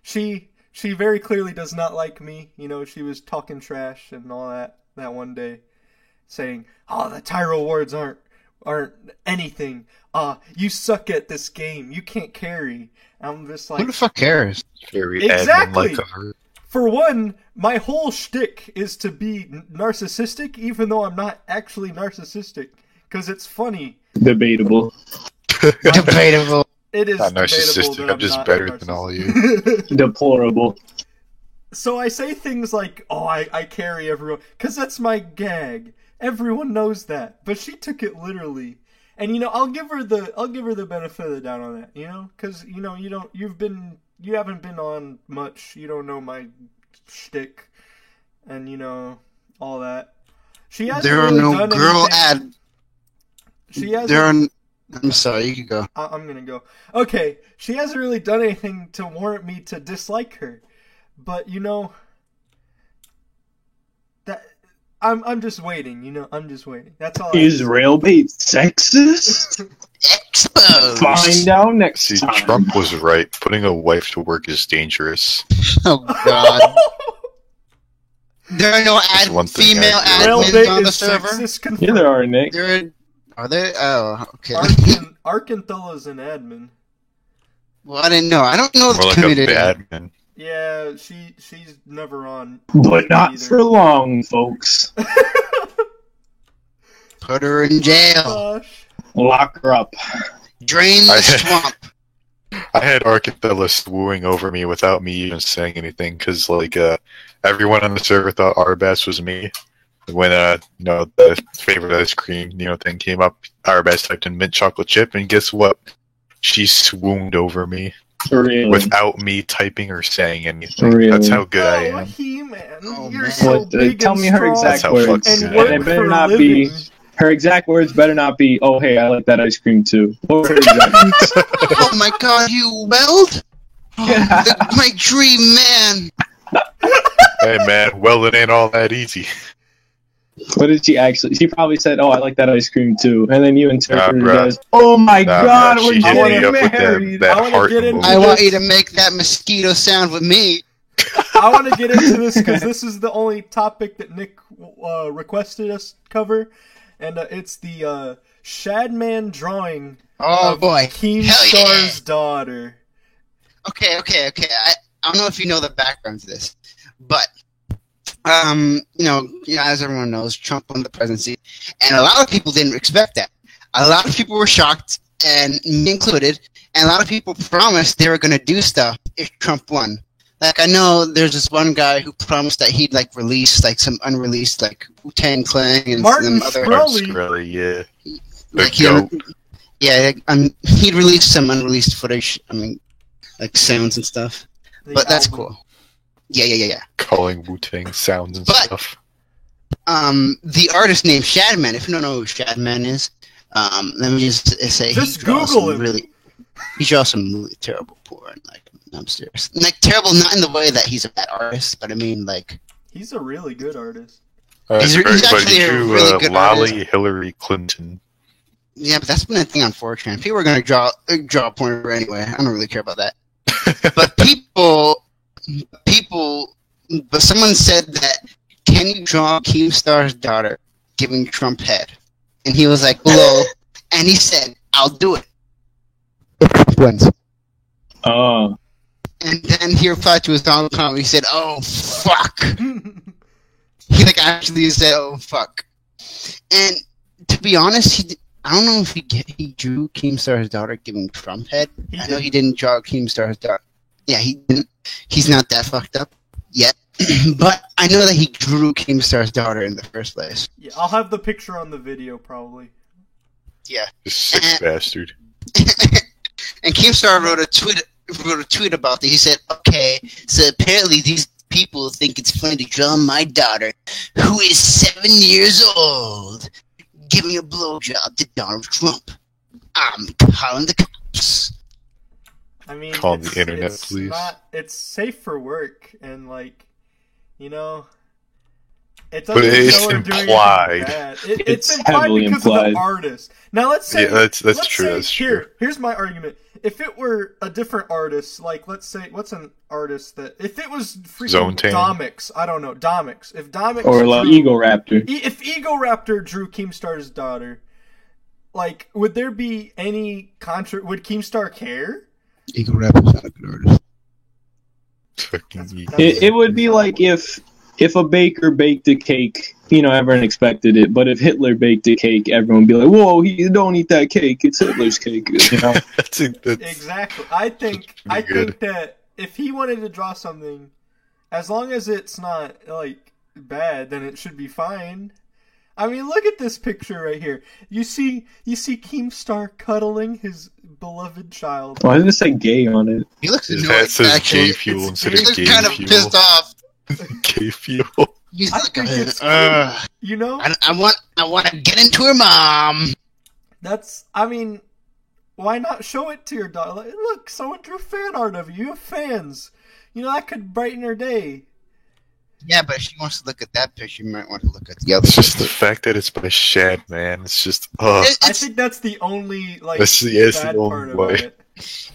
Speaker 1: she very clearly does not like me. You know, she was talking trash and all that one day, saying, "Oh, the Tyro Wards aren't anything. You suck at this game. You can't carry." I'm just
Speaker 3: Who
Speaker 1: like,
Speaker 3: the fuck cares?
Speaker 2: Very
Speaker 1: Exactly.
Speaker 2: admin-like of her.
Speaker 1: for one, my whole shtick is to be narcissistic, even though I'm not actually narcissistic, because it's funny.
Speaker 4: Debatable.
Speaker 3: Debatable.
Speaker 1: It is
Speaker 2: Not
Speaker 1: debatable
Speaker 2: narcissistic.
Speaker 1: that
Speaker 2: I'm just
Speaker 1: not
Speaker 2: better than all of you.
Speaker 4: Deplorable.
Speaker 1: So I say things like, "Oh, I carry everyone," because that's my gag. Everyone knows that, but she took it literally. And you know, I'll give her the benefit of the doubt on that. You know, because you know you haven't been on much. You don't know my shtick, and you know all that. She hasn't
Speaker 3: There are
Speaker 1: really
Speaker 3: no
Speaker 1: done
Speaker 3: girl
Speaker 1: anything.
Speaker 3: ad.
Speaker 1: She hasn't.
Speaker 3: There are. I'm sorry. You can go.
Speaker 1: I'm gonna go. Okay, she hasn't really done anything to warrant me to dislike her, but you know that I'm just waiting. You know, I'm just waiting. That's all.
Speaker 4: Is Railbait sexist?
Speaker 3: Exposed.
Speaker 4: Find out next
Speaker 2: See,
Speaker 4: time.
Speaker 2: Trump was right. Putting a wife to work is dangerous.
Speaker 3: Oh God. There are no
Speaker 2: That's one thing
Speaker 3: female
Speaker 2: I
Speaker 3: admins
Speaker 1: Railbait
Speaker 3: on the
Speaker 1: is
Speaker 3: server.
Speaker 1: sexist confirmed.
Speaker 4: Yeah, there are, Nick.
Speaker 3: Are there? Oh, okay.
Speaker 1: Arkanthella's an admin.
Speaker 3: Well, I didn't know. I don't know
Speaker 2: More
Speaker 3: the
Speaker 2: like a
Speaker 3: community.
Speaker 2: badman.
Speaker 1: Yeah, she's never on.
Speaker 4: But not
Speaker 1: either.
Speaker 4: for long, folks.
Speaker 3: Put her in jail.
Speaker 1: Gosh.
Speaker 4: Lock her up.
Speaker 3: Drain the
Speaker 2: I-
Speaker 3: swamp.
Speaker 2: I had Arkanthella swooning over me without me even saying anything, because like everyone on the server thought Arbas was me. When the favorite ice cream thing came up, Arbas typed in mint chocolate chip, and guess what? She swooned over me
Speaker 4: Really?
Speaker 2: without me typing or saying anything.
Speaker 4: Really?
Speaker 2: That's how good I
Speaker 1: Oh,
Speaker 2: am.
Speaker 1: He-Man,
Speaker 3: Oh,
Speaker 1: you're
Speaker 3: man.
Speaker 1: so
Speaker 4: What,
Speaker 1: big
Speaker 4: tell
Speaker 1: and
Speaker 4: me her
Speaker 1: strong
Speaker 4: exact
Speaker 2: That's how
Speaker 4: words.
Speaker 2: fucking
Speaker 1: and
Speaker 2: good
Speaker 1: work
Speaker 2: I
Speaker 4: And
Speaker 2: am.
Speaker 4: it better
Speaker 1: for a
Speaker 4: not
Speaker 1: living.
Speaker 4: be. Her exact words better not be, "Oh, hey, I like that ice cream too." What were her exact words?
Speaker 3: Oh my God, you weld? My dream man.
Speaker 2: Hey man, well it ain't all that easy.
Speaker 4: What did she actually? She probably said, "Oh, I like that ice cream too," and then you interpreted it
Speaker 2: bruh.
Speaker 4: as, "Oh my
Speaker 2: Nah,
Speaker 4: God,
Speaker 2: bruh,
Speaker 4: we're
Speaker 2: she hit me
Speaker 4: getting
Speaker 2: up with
Speaker 4: married."
Speaker 2: that
Speaker 1: I wanna
Speaker 2: heart
Speaker 1: get into
Speaker 2: emoji.
Speaker 3: I want you to make that mosquito sound with me.
Speaker 1: I want to get into this because this is the only topic that Nick requested us cover, and it's the Shadman drawing
Speaker 3: Oh
Speaker 1: of
Speaker 3: boy.
Speaker 1: Keemstar's daughter.
Speaker 3: Okay. I don't know if you know the background to this, but as everyone knows, Trump won the presidency, and a lot of people didn't expect that. A lot of people were shocked, and me included. And a lot of people promised they were going to do stuff if Trump won. Like, I know there's this one guy who promised that he'd release some unreleased Wu-Tang Clan and
Speaker 1: Martin
Speaker 3: some other.
Speaker 1: Shkreli.
Speaker 2: Shkreli, yeah.
Speaker 3: Like,
Speaker 2: The
Speaker 3: he'd released some unreleased footage. I mean, sounds and stuff.
Speaker 1: The
Speaker 3: But that's
Speaker 1: album.
Speaker 3: cool. Yeah.
Speaker 2: Calling Wu-Tang sounds and
Speaker 3: But-
Speaker 2: stuff.
Speaker 3: The artist named Shadman. If you don't know who Shadman is, let me just say
Speaker 1: Just
Speaker 3: he draws
Speaker 1: Google
Speaker 3: some
Speaker 1: him.
Speaker 3: he draws some really terrible porn, upstairs. Terrible, not in the way that he's a bad artist, but I mean
Speaker 1: He's a really good artist.
Speaker 3: He's actually a
Speaker 2: do
Speaker 3: really good
Speaker 2: Lolly Hillary Clinton.
Speaker 3: yeah, but that's been a thing on 4chan. People are gonna draw porn anyway. I don't really care about that. But but someone said that, can you draw Keemstar's daughter giving Trump head? And he was like, hello. And he said, I'll do it. If Trump wins.
Speaker 4: Oh,
Speaker 3: And then he replied to his Donald Trump. He said, oh, fuck. He actually said, oh, fuck. And to be honest, I don't know if he drew Keemstar's daughter giving Trump head. I know he didn't draw Keemstar's daughter. Yeah, he didn't. He's not that fucked up yet. But I know that he drew Keemstar's daughter in the first place.
Speaker 1: Yeah, I'll have the picture on the video probably.
Speaker 3: Yeah.
Speaker 2: This sick bastard.
Speaker 3: And Keemstar wrote a tweet about it. He said, okay, so apparently these people think it's funny to draw my daughter, who is 7 years old, giving a blowjob to Donald Trump. I'm calling the cops.
Speaker 1: I mean,
Speaker 2: Call the internet,
Speaker 1: it's
Speaker 2: please.
Speaker 1: It's safe for work, and like, you know, it
Speaker 2: But
Speaker 1: doesn't
Speaker 2: it's
Speaker 1: show her doing
Speaker 2: implied.
Speaker 1: anything bad. It's
Speaker 4: It's
Speaker 1: implied
Speaker 4: heavily
Speaker 1: because
Speaker 4: implied.
Speaker 1: of the artist. Now let's say
Speaker 2: Yeah, that's
Speaker 1: let's
Speaker 2: true,
Speaker 1: say-
Speaker 2: that's true.
Speaker 1: Here's my argument. If it were a different artist, like let's say, what's an artist that if it was freaking
Speaker 2: Zone Tan?
Speaker 1: Domix, I don't know, Domix. If Domix
Speaker 4: Or like
Speaker 1: drew-
Speaker 4: Ego Raptor.
Speaker 1: if Ego Raptor drew Keemstar's daughter, like, would there be any would Keemstar care?
Speaker 5: Eagle Rapper's not a good artist.
Speaker 2: Fucking
Speaker 4: It would be like if a baker baked a cake, you know, everyone expected it. But if Hitler baked a cake, everyone would be like, "Whoa, don't eat that cake. It's Hitler's cake." You know.
Speaker 2: that's
Speaker 1: Exactly. I think
Speaker 2: good.
Speaker 1: that if he wanted to draw something, as long as it's not like bad, then it should be fine. I mean, look at this picture right here. You see Keemstar cuddling his beloved child.
Speaker 4: Why does it say gay on it?
Speaker 3: He looks
Speaker 2: His
Speaker 3: annoyed,
Speaker 2: hat says
Speaker 3: actually.
Speaker 2: gay fuel instead
Speaker 3: He
Speaker 2: of
Speaker 3: looks
Speaker 2: gay
Speaker 3: kind of
Speaker 2: fuel.
Speaker 3: pissed off.
Speaker 2: Gay fuel.
Speaker 3: He's
Speaker 1: I
Speaker 3: like,
Speaker 1: think it's You know,
Speaker 3: I want to get into her mom.
Speaker 1: I mean, why not show it to your daughter? Like, look, someone drew fan art of you. You have fans. You know, that could brighten her day.
Speaker 3: Yeah, but if she wants to look at that picture, you might want to look at the other
Speaker 2: It's just the
Speaker 3: picture.
Speaker 2: fact that it's by Shad, man. It's just,
Speaker 1: I
Speaker 3: It's,
Speaker 1: think that's the only like
Speaker 2: That's the
Speaker 1: bad
Speaker 2: only
Speaker 1: part
Speaker 2: way.
Speaker 1: about it.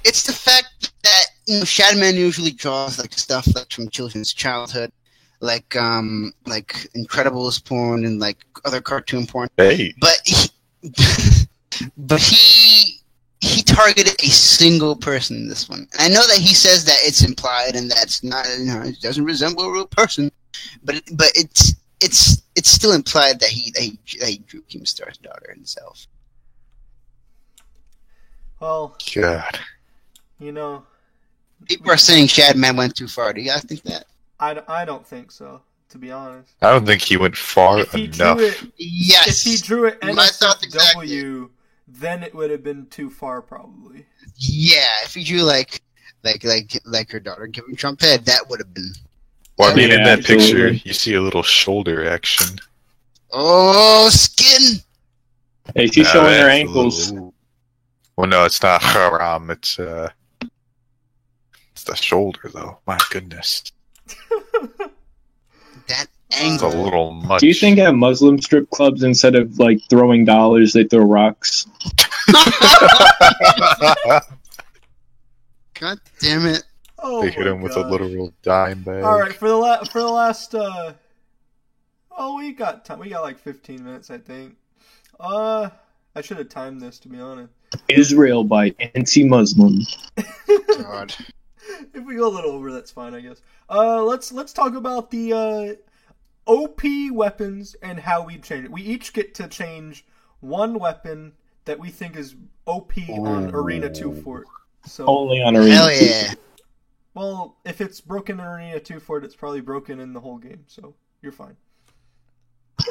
Speaker 3: it's the fact that Shadman usually draws like stuff like from children's childhood, like Incredibles porn and like other cartoon porn.
Speaker 2: Hey,
Speaker 3: But he targeted a single person in this one. And I know that he says that it's implied and that's not, it doesn't resemble a real person, but it's still implied that he drew Keemstar's daughter himself.
Speaker 1: Well,
Speaker 2: God.
Speaker 1: you know,
Speaker 3: People are saying Shadman went too far. Do you guys think that?
Speaker 1: I don't think so, to be honest.
Speaker 2: I don't think he went far
Speaker 1: If he
Speaker 2: enough.
Speaker 1: drew it,
Speaker 3: Yes.
Speaker 1: if he drew it
Speaker 3: My thoughts exactly.
Speaker 1: NSFW, then it would have been too far, probably.
Speaker 3: Yeah, if he drew like her daughter giving Trump head, that would have been.
Speaker 2: Well, I mean, in
Speaker 4: Yeah,
Speaker 2: that picture,
Speaker 4: absolutely.
Speaker 2: you see a little shoulder action.
Speaker 3: Oh, skin.
Speaker 4: Hey, she's
Speaker 2: Nah,
Speaker 4: showing her
Speaker 2: that's a
Speaker 4: ankles.
Speaker 2: little- Well, no, it's not haram. It's the shoulder, though. My goodness,
Speaker 3: That
Speaker 2: it's a
Speaker 3: angle.
Speaker 2: little much.
Speaker 4: Do you think at Muslim strip clubs, instead of like throwing dollars, they throw rocks?
Speaker 3: God damn it.
Speaker 1: Oh,
Speaker 2: they hit
Speaker 1: my
Speaker 2: him with a
Speaker 1: gosh.
Speaker 2: literal dime bag?
Speaker 1: All right, for the last. Oh, we got time. We got like 15 minutes, I think. I should have timed this, to be honest.
Speaker 4: Israel by anti-Muslim.
Speaker 3: God.
Speaker 1: If we go a little over, that's fine, I guess. Let's talk about the OP weapons and how we change it. We each get to change one weapon that we think is OP on Arena 2 Fort. So,
Speaker 4: Only on Arena.
Speaker 3: Hell yeah.
Speaker 1: well, if it's broken in Arena 2 Fort, it's probably broken in the whole game. So you're fine.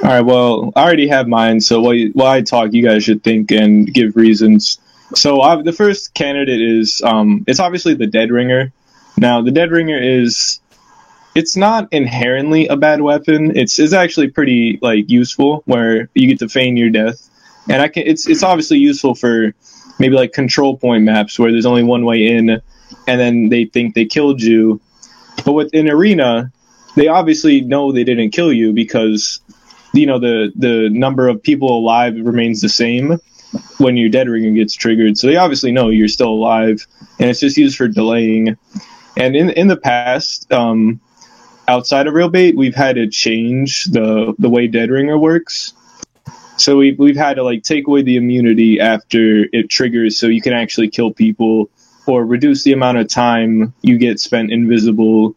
Speaker 4: All right. Well, I already have mine. So while I talk, you guys should think and give reasons. So the first candidate is it's obviously the Dead Ringer. Now the Dead Ringer it's not inherently a bad weapon. It's actually pretty like useful where you get to feign your death, and it's obviously useful for maybe like control point maps where there's only one way in, and then they think they killed you. But within Arena, they obviously know they didn't kill you because the number of people alive remains the same when your Dead Ringer gets triggered. So they obviously know you're still alive, and it's just used for delaying. And in the past, outside of Real Bait, we've had to change the way Dead Ringer works. So we've had to like take away the immunity after it triggers, so you can actually kill people, or reduce the amount of time you get spent invisible,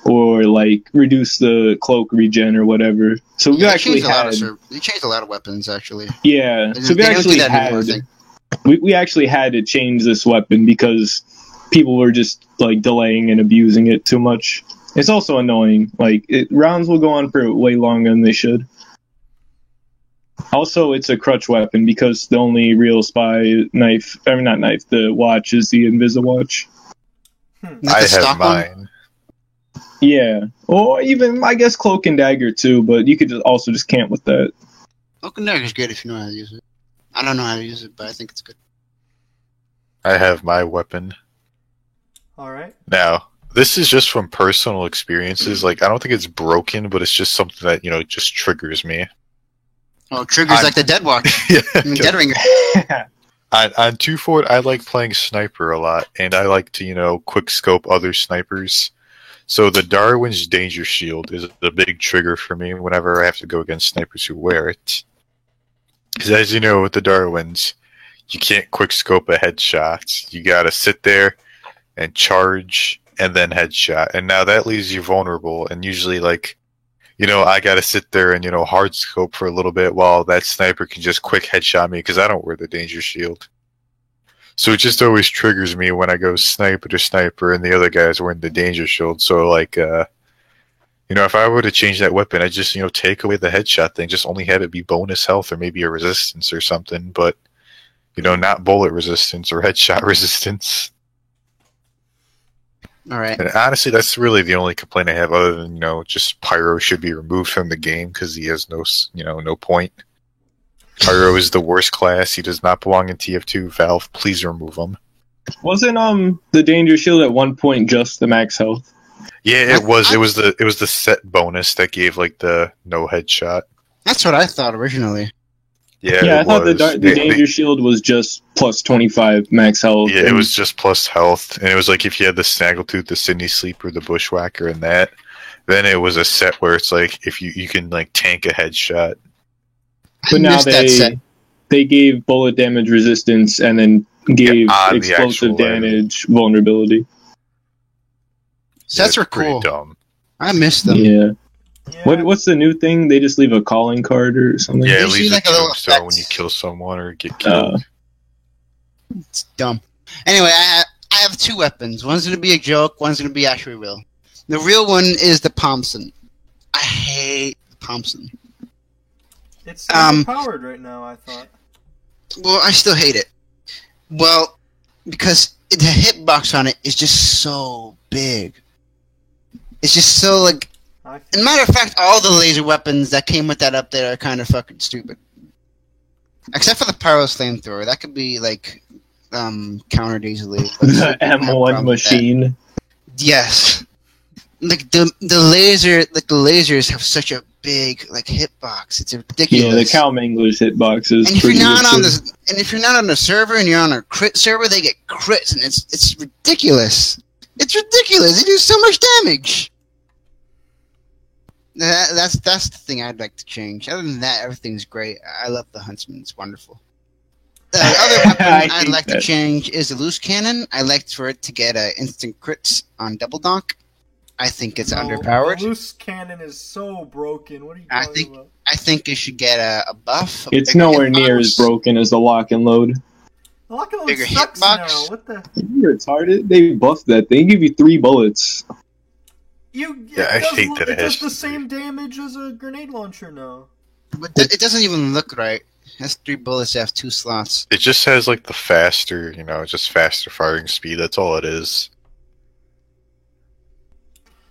Speaker 4: or like reduce the cloak regen or whatever. So we've actually
Speaker 3: They changed a lot of weapons, actually.
Speaker 4: yeah. So we
Speaker 3: They don't do
Speaker 4: actually
Speaker 3: that anymore, I
Speaker 4: had
Speaker 3: think.
Speaker 4: we actually had to change this weapon because people were just like delaying and abusing it too much. It's also annoying. Like rounds will go on for way longer than they should. Also, it's a crutch weapon because the only real spy knife, I mean not knife, the watch is the Invisiwatch.
Speaker 3: Not
Speaker 2: I
Speaker 3: the
Speaker 2: have
Speaker 3: stock one?
Speaker 2: mine.
Speaker 4: Yeah, or even I guess cloak and dagger too. But you could just camp with that.
Speaker 3: Cloak and dagger is good if you know how to use it. I don't know how to use it, but I think it's good.
Speaker 2: I have my weapon.
Speaker 1: All right.
Speaker 2: Now, this is just from personal experiences. Like, I don't think it's broken, but it's just something that, just triggers me.
Speaker 3: Oh, triggers like the Dead Watch.
Speaker 2: Yeah.
Speaker 3: Dead Ringer.
Speaker 2: On 2 Fort, I like playing sniper a lot, and I like to, quick scope other snipers. So the Darwin's Danger Shield is a big trigger for me whenever I have to go against snipers who wear it. Because as you know, with the Darwins, you can't quick scope a headshot. You gotta sit there and charge and then headshot. And now that leaves you vulnerable, and usually, I gotta sit there and, hard scope for a little bit while that sniper can just quick headshot me because I don't wear the Danger Shield. So it just always triggers me when I go sniper to sniper and the other guy's wearing the Danger Shield. So, if I were to change that weapon, I'd just, take away the headshot thing, just only have it be bonus health or maybe a resistance or something, but, not bullet resistance or headshot resistance.
Speaker 3: All right.
Speaker 2: And honestly, that's really the only complaint I have, other than just Pyro should be removed from the game because he has no point. Pyro is the worst class. He does not belong in TF2. Valve, please remove him.
Speaker 4: Wasn't the Danger Shield at one point just the max health?
Speaker 2: Yeah, it was. It was the set bonus that gave the no headshot.
Speaker 3: That's what I thought originally.
Speaker 2: Yeah,
Speaker 4: I thought the Danger Shield was just plus 25 max health.
Speaker 2: Yeah, it was just plus health, and it was if you had the Snaggletooth, the Sydney Sleeper, the Bushwhacker, and that, then it was a set where it's if you can tank a headshot.
Speaker 4: But now they gave bullet damage resistance and then gave explosive damage vulnerability.
Speaker 3: Sets are cool.
Speaker 2: Dumb.
Speaker 3: I miss them.
Speaker 4: Yeah. What's the new thing? They just leave a calling card or something?
Speaker 2: Yeah, it leaves a tombstone when you kill someone or get killed.
Speaker 3: It's dumb. Anyway, I have 2 weapons. One's going to be a joke, one's going to be actually real. The real one is the Thompson. I hate the Thompson.
Speaker 1: It's overpowered right now, I thought.
Speaker 3: Well, I still hate it. Well, because the hitbox on it is just so big. It's just so, as a matter of fact, all the laser weapons that came with that up there are kind of fucking stupid. Except for the Pyro's flamethrower. That could be, countered easily.
Speaker 4: The M1 machine.
Speaker 3: Yes. The lasers have such a big hitbox. It's ridiculous.
Speaker 4: Yeah, the Cow Manglers hitbox is.
Speaker 3: And if you're not on the server and you're on a crit server, they get crits, and it's ridiculous. It's ridiculous. They do so much damage. That's the thing I'd like to change. Other than that, everything's great. I love the Huntsman. It's wonderful. The other weapon I'd like to change is the loose cannon. I like for it to get instant crits on double donk. I think it's underpowered.
Speaker 1: The loose cannon is so broken. What are you talking about?
Speaker 3: I think it should get a buff.
Speaker 4: It's nowhere near as broken as the lock and load.
Speaker 1: The lock and load
Speaker 3: Bigger
Speaker 1: sucks
Speaker 3: hitbox.
Speaker 1: now. What the?
Speaker 4: You're retarded. They buffed that. They give you 3 bullets.
Speaker 2: I hate that
Speaker 1: it does the same damage as a grenade launcher now.
Speaker 3: But it doesn't even look right. It has 3 bullets. It has 2 slots.
Speaker 2: It just has the faster, just faster firing speed. That's all it is.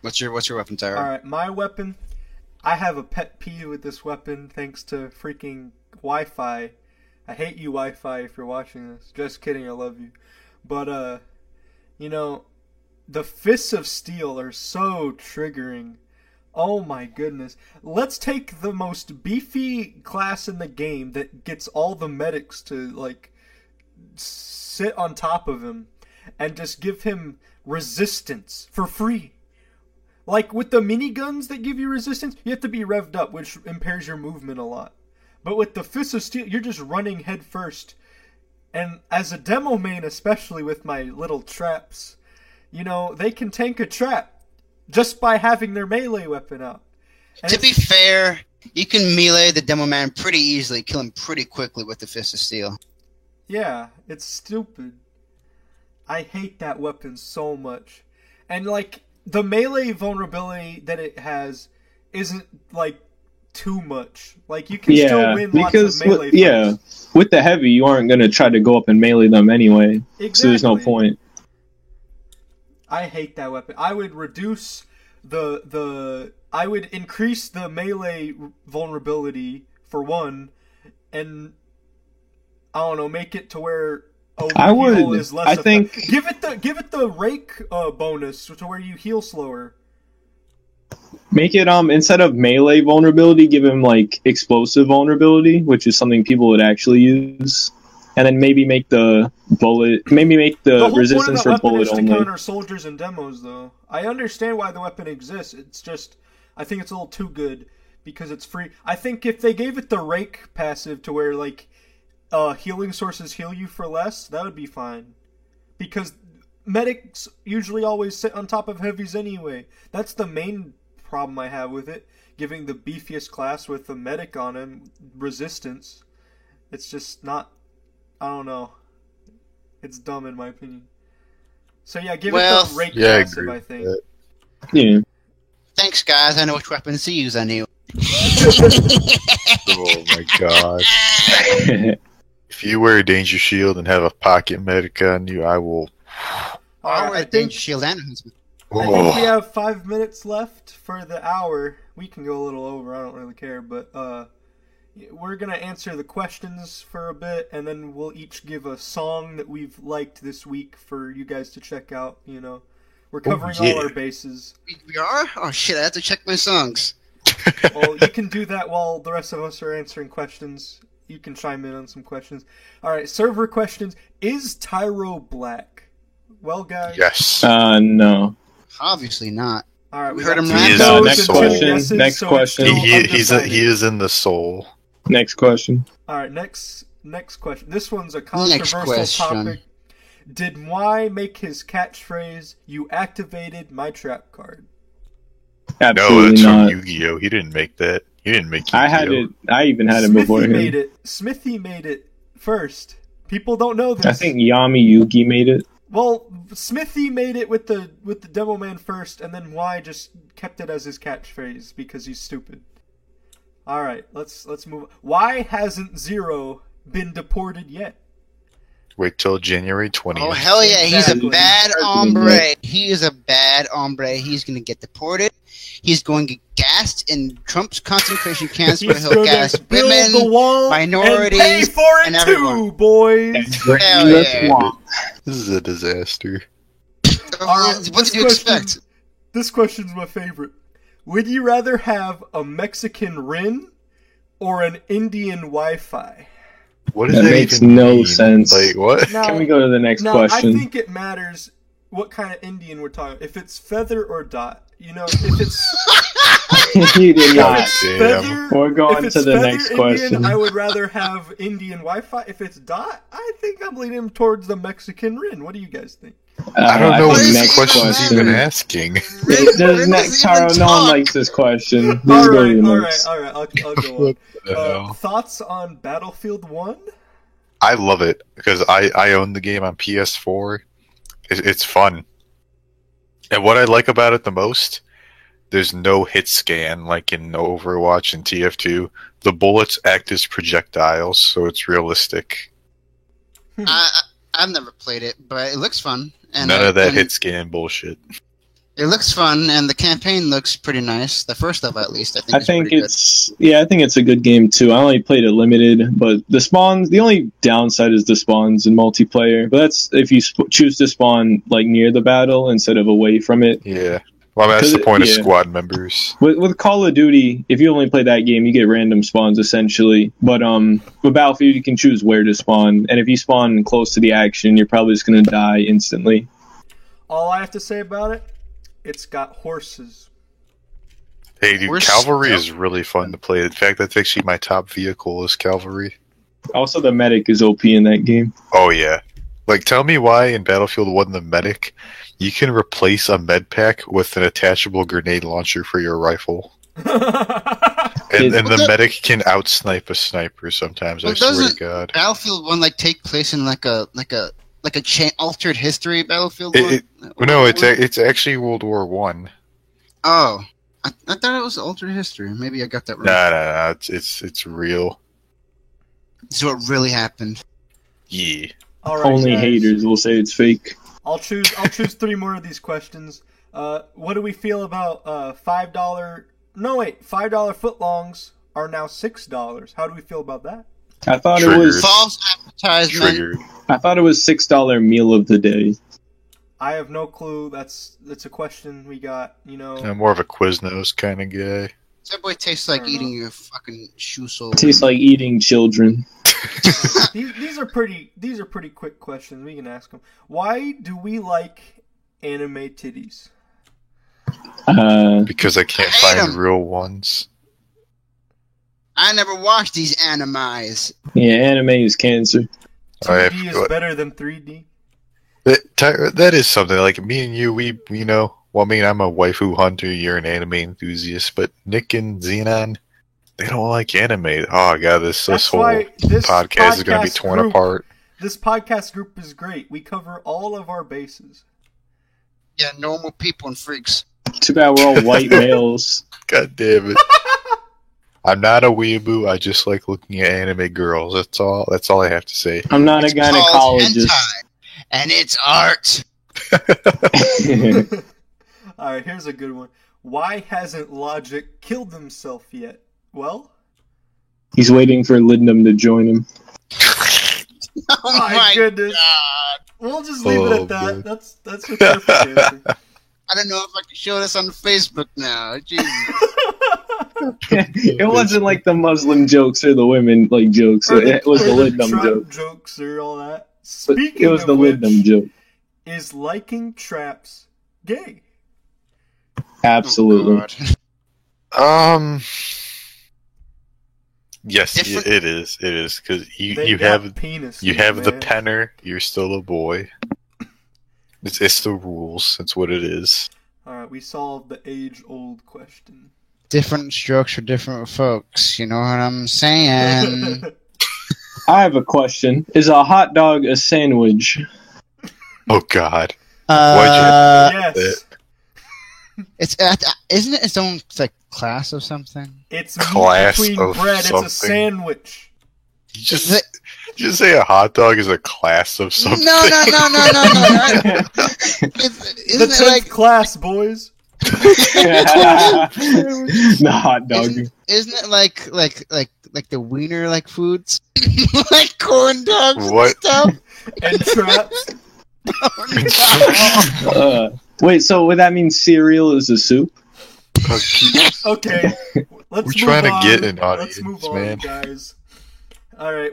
Speaker 3: What's your weapon, Tyra?
Speaker 1: Alright, my weapon. I have a pet peeve with this weapon thanks to freaking Wi-Fi. I hate you, Wi-Fi, if you're watching this. Just kidding, I love you. But, the Fists of Steel are so triggering. Oh my goodness. Let's take the most beefy class in the game that gets all the medics to, sit on top of him and just give him resistance for free. With the miniguns that give you resistance, you have to be revved up, which impairs your movement a lot. But with the Fists of Steel, you're just running head first. And as a demo main, especially with my little traps, they can tank a trap just by having their melee weapon out. And
Speaker 3: to be fair, you can melee the demo man pretty easily, kill him pretty quickly with the Fist of Steel.
Speaker 1: Yeah, it's stupid. I hate that weapon so much. And, the melee vulnerability that it has isn't, too much. You can still win lots of melee fights.
Speaker 4: With the heavy, you aren't going to try to go up and melee them anyway.
Speaker 1: Exactly.
Speaker 4: So there's no point.
Speaker 1: I hate that weapon. I would reduce I would increase the melee vulnerability for one, and I don't know, make it to where
Speaker 4: I would.
Speaker 1: heal is less.
Speaker 4: I think
Speaker 1: give it the rake bonus to where you heal slower.
Speaker 4: make it instead of melee vulnerability, give him like explosive vulnerability, which is something people would actually use. And then maybe make the
Speaker 1: The whole
Speaker 4: resistance
Speaker 1: point of that
Speaker 4: for
Speaker 1: weapon
Speaker 4: bullet
Speaker 1: is to
Speaker 4: only.
Speaker 1: counter soldiers and demos, though. I understand why the weapon exists. It's just, I think it's a little too good because it's free. I think if they gave it the rake passive to where like healing sources heal you for less, that would be fine. Because medics usually always sit on top of heavies anyway. That's the main problem I have with it. Giving the beefiest class with the medic on him resistance. It's just not. I don't know. It's dumb in my opinion. So yeah, give it the rake passive, I think.
Speaker 4: Yeah.
Speaker 3: Thanks, guys. I know which weapons to use on you.
Speaker 2: Oh my god. If you wear a danger shield and have a pocket medic on you, I will.
Speaker 1: Alright, I think
Speaker 3: shield and enhancement.
Speaker 1: I think we have 5 minutes left for the hour. We can go a little over, I don't really care, but we're gonna answer the questions for a bit, and then we'll each give a song that we've liked this week for you guys to check out, you know. We're covering all our bases.
Speaker 3: We are? Oh shit, I have to check my songs.
Speaker 1: Well, you can do that while the rest of us are answering questions. You can chime in on some questions. Alright, server questions. Is Tyro black? Well, guys.
Speaker 2: Yes.
Speaker 4: No.
Speaker 3: Obviously not.
Speaker 1: Alright, we
Speaker 3: Heard
Speaker 1: got
Speaker 3: him
Speaker 1: two
Speaker 3: rap.
Speaker 2: So,
Speaker 1: no's
Speaker 2: next
Speaker 1: and two
Speaker 2: question,
Speaker 1: yeses,
Speaker 4: next
Speaker 1: so
Speaker 4: question.
Speaker 1: it's still
Speaker 2: He
Speaker 1: undecided.
Speaker 2: is in the soul.
Speaker 4: Next question.
Speaker 1: Alright, next question. This one's a controversial topic. Did Mwai make his catchphrase, "You activated my trap card"?
Speaker 2: No,
Speaker 4: Absolutely
Speaker 2: that's
Speaker 4: not.
Speaker 2: from Yu-Gi-Oh. He didn't make that. He didn't make Yu-Gi-Oh.
Speaker 4: I had it. I even had it
Speaker 1: Smithy
Speaker 4: before
Speaker 1: made
Speaker 4: him.
Speaker 1: it. Smithy made it first. People don't know this.
Speaker 4: I think Yami Yugi made it.
Speaker 1: Well, Smithy made it with the Demo Man first, and then Y just kept it as his catchphrase because he's stupid. All right, let's move. Why hasn't Zero been deported yet?
Speaker 2: Wait till January 20th.
Speaker 3: Oh hell yeah, he's
Speaker 1: Exactly.
Speaker 3: a bad hombre. He is a bad hombre. He's gonna get deported. He's going to get gassed in Trump's concentration camps where
Speaker 1: He's
Speaker 3: he'll
Speaker 1: gonna
Speaker 3: gas
Speaker 1: build the
Speaker 3: women,
Speaker 1: wall
Speaker 3: minorities,
Speaker 1: and pay for it
Speaker 3: and
Speaker 1: too,
Speaker 3: everyone.
Speaker 1: boys.
Speaker 3: Hell yeah.
Speaker 2: This is a disaster.
Speaker 1: Alright,
Speaker 3: What did you expect?
Speaker 1: This question's my favorite. Would you rather have a Mexican Rin or an Indian Wi-Fi?
Speaker 2: What does
Speaker 4: That
Speaker 2: that
Speaker 4: makes
Speaker 2: even
Speaker 4: no
Speaker 2: mean?
Speaker 4: sense.
Speaker 2: Like, what?
Speaker 1: Now,
Speaker 4: Can we go to the next
Speaker 1: now,
Speaker 4: question?
Speaker 1: I think it matters what kind of Indian we're talking. If it's feather or dot, you know, if it's
Speaker 4: You did
Speaker 2: God
Speaker 4: not.
Speaker 2: damn.
Speaker 1: feather,
Speaker 4: We're going
Speaker 1: if it's
Speaker 4: to the
Speaker 1: feather
Speaker 4: next
Speaker 1: Indian,
Speaker 4: question.
Speaker 1: I would rather have Indian Wi-Fi. If it's dot, I think I'm leaning towards the Mexican Rin. What do you guys think?
Speaker 2: I don't know what
Speaker 3: think
Speaker 2: these
Speaker 3: next
Speaker 2: questions
Speaker 3: question.
Speaker 2: even asking.
Speaker 4: There's next Taro. No one likes this question. Let's
Speaker 1: All
Speaker 4: go
Speaker 1: right,
Speaker 4: to the
Speaker 1: all right,
Speaker 4: next.
Speaker 1: all right. I'll go on.
Speaker 2: The hell?
Speaker 1: Thoughts on Battlefield 1?
Speaker 2: I love it because I own the game on PS4. It's fun. And what I like about it the most, there's no hit scan like in Overwatch and TF2. The bullets act as projectiles, so it's realistic.
Speaker 3: I've never played it, but it looks fun. And
Speaker 2: None of that
Speaker 3: and
Speaker 2: hit scan bullshit.
Speaker 3: It looks fun, and the campaign looks pretty nice. The first of it, at least, I think.
Speaker 4: I
Speaker 3: is
Speaker 4: think
Speaker 3: pretty
Speaker 4: I think it's a good game too. I only played it limited, but the only downside is the spawns in multiplayer. But that's if you choose to spawn like near the battle instead of away from it.
Speaker 2: Yeah. Well, I mean, that's the
Speaker 4: 'Cause
Speaker 2: point of
Speaker 4: yeah.
Speaker 2: squad members.
Speaker 4: With Call of Duty, if you only play that game, you get random spawns essentially. But with Battlefield, you can choose where to spawn, and if you spawn close to the action, you're probably just gonna die instantly.
Speaker 1: All I have to say about it, it's got horses.
Speaker 2: Hey, dude,
Speaker 3: We're
Speaker 2: Cavalry
Speaker 3: still-
Speaker 2: is really fun to play. In fact, that's actually my top vehicle is Cavalry.
Speaker 4: Also, the medic is OP in that game.
Speaker 2: Oh, yeah. Like, tell me why in Battlefield 1 the medic, you can replace a med pack with an attachable grenade launcher for your rifle. And the medic can outsnipe a sniper sometimes,
Speaker 3: Well,
Speaker 2: I swear to
Speaker 3: doesn't-
Speaker 2: God.
Speaker 3: Battlefield 1 take place in like a altered history Battlefield 1?
Speaker 2: No, it's actually World War One.
Speaker 3: Oh, I thought it was altered history. Maybe I got that wrong.
Speaker 2: Nah, it's real.
Speaker 3: This is what really happened.
Speaker 2: Yeah.
Speaker 1: All right,
Speaker 4: Only
Speaker 1: guys.
Speaker 4: haters will say it's fake.
Speaker 1: I'll choose 3 more of these questions. What do we feel about $5? No, wait, $5 footlongs are now $6. How do we feel about that?
Speaker 4: I thought
Speaker 2: Triggered.
Speaker 4: it was.
Speaker 3: False advertisement.
Speaker 2: Triggered.
Speaker 4: I thought it was $6 meal of the day.
Speaker 1: I have no clue. That's a question we got. You know,
Speaker 2: I'm more of a Quiznos kind of guy.
Speaker 3: That boy tastes like
Speaker 1: I don't
Speaker 3: eating your fucking shoe sole.
Speaker 4: Tastes like eating children.
Speaker 1: these are pretty quick questions. We can ask them. Why do we like anime titties?
Speaker 2: Because I can't
Speaker 3: I hate
Speaker 2: find
Speaker 3: 'em.
Speaker 2: real ones.
Speaker 3: I never watched these animes.
Speaker 4: Yeah, anime is cancer.
Speaker 1: 2D is better than 3D.
Speaker 2: That is something. Like, me and you, well, I mean, I'm a waifu hunter, you're an anime enthusiast, but Nick and Xenon, they don't like anime. Oh, God, this whole
Speaker 1: why this
Speaker 2: podcast is going to be torn
Speaker 1: group-
Speaker 2: apart.
Speaker 1: This podcast group is great. We cover all of our bases.
Speaker 3: Yeah, normal people and freaks.
Speaker 4: Too bad we're all white males.
Speaker 2: God damn it. I'm not a weeaboo, I just like looking at anime girls. That's all I have to say.
Speaker 4: I'm not
Speaker 3: It's
Speaker 4: a
Speaker 3: called
Speaker 4: gynecologist.
Speaker 3: hentai, and it's art.
Speaker 1: All right, here's a good one. Why hasn't Logic killed himself yet? Well,
Speaker 4: He's waiting for Lindum to join him.
Speaker 3: Oh my
Speaker 1: goodness.
Speaker 3: god!
Speaker 1: We'll just leave it
Speaker 2: Oh,
Speaker 1: at that.
Speaker 2: man.
Speaker 1: That's a perfect answer.
Speaker 3: I don't know if I can show this on Facebook now. Jesus.
Speaker 4: It wasn't like the Muslim jokes or the women like jokes. It was the Lindum
Speaker 1: Trump
Speaker 4: joke.
Speaker 1: jokes or all that.
Speaker 4: But
Speaker 1: Speaking
Speaker 4: it was
Speaker 1: of
Speaker 4: the
Speaker 1: which,
Speaker 4: Lindum joke.
Speaker 1: is liking traps gay?
Speaker 4: Absolutely.
Speaker 3: Oh, God.
Speaker 2: Yes,
Speaker 3: Different-
Speaker 2: it is. It is, because
Speaker 1: They
Speaker 2: you
Speaker 1: got
Speaker 2: have
Speaker 1: penis.
Speaker 2: the
Speaker 1: man.
Speaker 2: penner, you're still a boy. It's the rules. That's what it is.
Speaker 1: All right, we solved the age-old question.
Speaker 3: Different strokes for different folks. You know what I'm saying?
Speaker 4: I have a question. Is a hot dog a sandwich?
Speaker 2: Oh, God.
Speaker 1: Yes,
Speaker 3: It's isn't it its own like class of something?
Speaker 1: it's
Speaker 2: Class
Speaker 1: meat between
Speaker 2: of
Speaker 1: bread. It's a
Speaker 2: something.
Speaker 1: sandwich.
Speaker 2: You just say a hot dog is a class of something.
Speaker 3: No.
Speaker 1: The
Speaker 3: Isn't
Speaker 1: 10th
Speaker 3: it like
Speaker 1: class, boys.
Speaker 4: The hot dog.
Speaker 3: isn't it like the wiener like foods like corn dogs and
Speaker 2: What?
Speaker 3: stuff?
Speaker 1: And traps.
Speaker 4: Wait, so would that mean cereal is a soup?
Speaker 1: Okay, let's
Speaker 2: We're
Speaker 1: move
Speaker 2: trying to
Speaker 1: on.
Speaker 2: get an
Speaker 1: Let's
Speaker 2: audience,
Speaker 1: move on,
Speaker 2: man.
Speaker 1: guys. All right,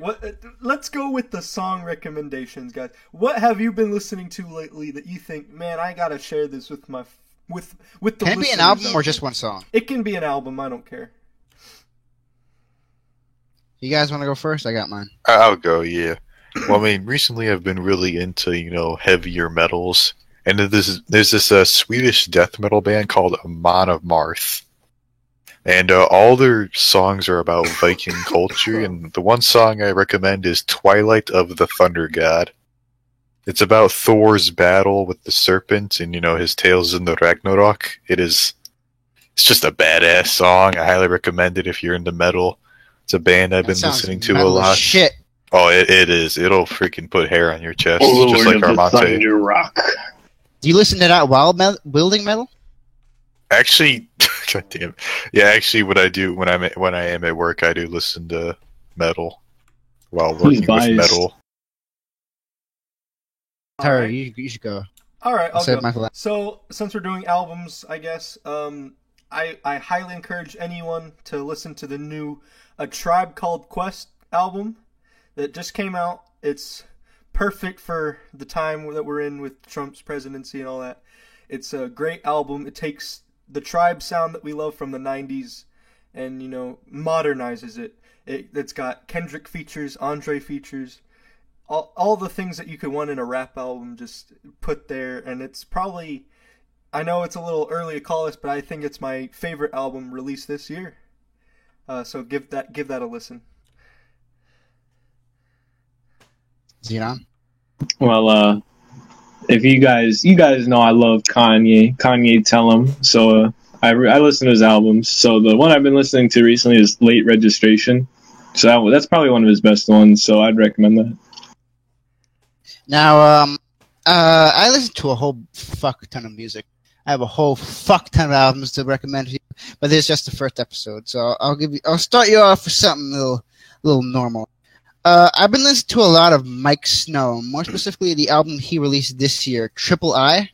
Speaker 1: let's go with the song recommendations, guys. What have you been listening to lately that you think, man, I gotta share this with my with the
Speaker 3: Can it be an
Speaker 1: listeners
Speaker 3: album
Speaker 1: out
Speaker 3: or
Speaker 1: there?
Speaker 3: just one song?
Speaker 1: It can be an album. I don't care.
Speaker 3: You guys want to go first? I got mine.
Speaker 2: I'll go, yeah. Well, I mean, recently I've been really into, heavier metals. And there's this Swedish death metal band called Amon of Marth. And all their songs are about Viking culture. And the one song I recommend is Twilight of the Thunder God. It's about Thor's battle with the serpent and, his tales in the Ragnarok. It's just a badass song. I highly recommend it if you're into metal. It's a band I've
Speaker 3: That
Speaker 2: been
Speaker 3: sounds
Speaker 2: listening to a
Speaker 3: metal as
Speaker 2: lot.
Speaker 3: Shit.
Speaker 2: Oh, it is. It'll freaking put hair on your chest, just like Armante.
Speaker 4: Rock.
Speaker 3: Do you listen to that while building metal?
Speaker 2: Actually, god damn. Yeah, actually, what I do when I am at work, I do listen to metal while working with
Speaker 4: biased.
Speaker 2: metal.
Speaker 3: Tyler,
Speaker 1: right.
Speaker 3: you should go.
Speaker 1: All right, I'll
Speaker 3: Say
Speaker 1: go.
Speaker 3: Michael.
Speaker 1: So, since we're doing albums, I guess, I highly encourage anyone to listen to the new A Tribe Called Quest album that just came out. It's perfect for the time that we're in with Trump's presidency and all that. It's a great album. It takes the tribe sound that we love from the 90s and, modernizes it. It's got Kendrick features, Andre features, all the things that you could want in a rap album just put there. And it's probably, I know it's a little early to call this, but I think it's my favorite album released this year. So give that a listen.
Speaker 3: Xenon?
Speaker 4: Well, if you guys know I love Kanye Tell 'Em, so I listen to his albums. So the one I've been listening to recently is Late Registration. So that's probably one of his best ones. So I'd recommend that.
Speaker 3: Now, I listen to a whole fuck ton of music. I have a whole fuck ton of albums to recommend to you, but this is just the first episode, so I'll start you off with something a little normal. I've been listening to a lot of Mike Snow, more specifically the album he released this year, Triple I.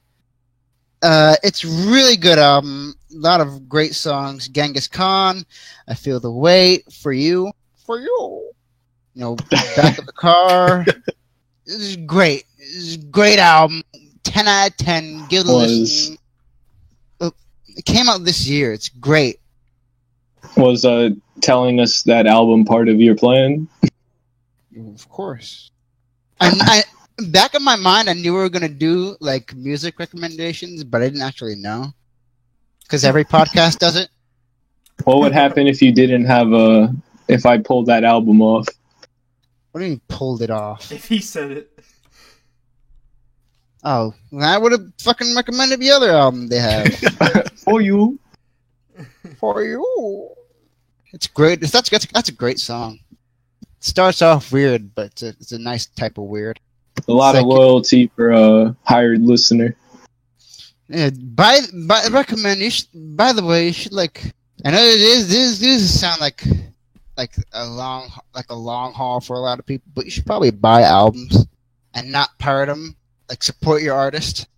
Speaker 3: It's really good album, a lot of great songs. Genghis Khan, I Feel the Weight, For You, Back of the Car. This is great. This is a great album. 10 out of 10. Give it a listen. It came out this year. It's great.
Speaker 4: Was telling us that album part of your plan?
Speaker 3: Of course. I back in my mind, I knew we were gonna do like music recommendations, but I didn't actually know because every podcast does it.
Speaker 4: What would happen if you didn't have if I pulled that album off?
Speaker 3: What do you mean pulled it off?
Speaker 1: If he said it.
Speaker 3: Oh, I would have fucking recommended the other album they have.
Speaker 4: For you.
Speaker 3: For you. It's great. That's a great song. It starts off weird, but it's a nice type of weird.
Speaker 4: A lot of loyalty for a hired listener.
Speaker 3: Yeah, recommend. By the way, you should like. I know this sound like a long haul for a lot of people, but you should probably buy albums and not pirate them. Like support your artist.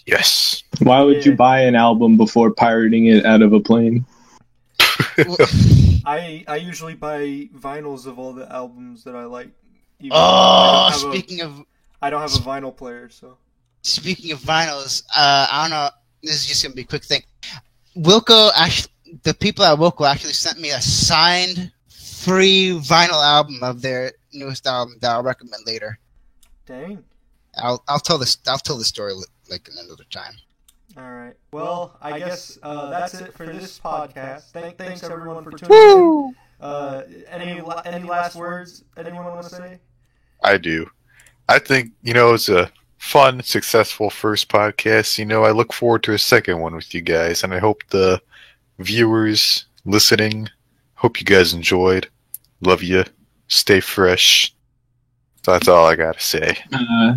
Speaker 2: Yes.
Speaker 4: Why would you buy an album before pirating it out of a plane?
Speaker 1: I usually buy vinyls of all the albums that I like.
Speaker 3: Oh,
Speaker 1: I don't have a vinyl player, so.
Speaker 3: Speaking of vinyls, I don't know. This is just gonna be a quick thing. Wilco the people at Wilco actually sent me a signed, free vinyl album of their newest album that I'll recommend later.
Speaker 1: Dang.
Speaker 3: I'll tell the story like another time.
Speaker 1: All right. Well, I guess that's it for this podcast. Thanks everyone for tuning in. Any last words anyone want to say?
Speaker 2: I do. I think, it's a fun, successful first podcast. I look forward to a second one with you guys, and I hope the viewers listening, hope you guys enjoyed. Love you. Stay fresh. That's all I gotta say.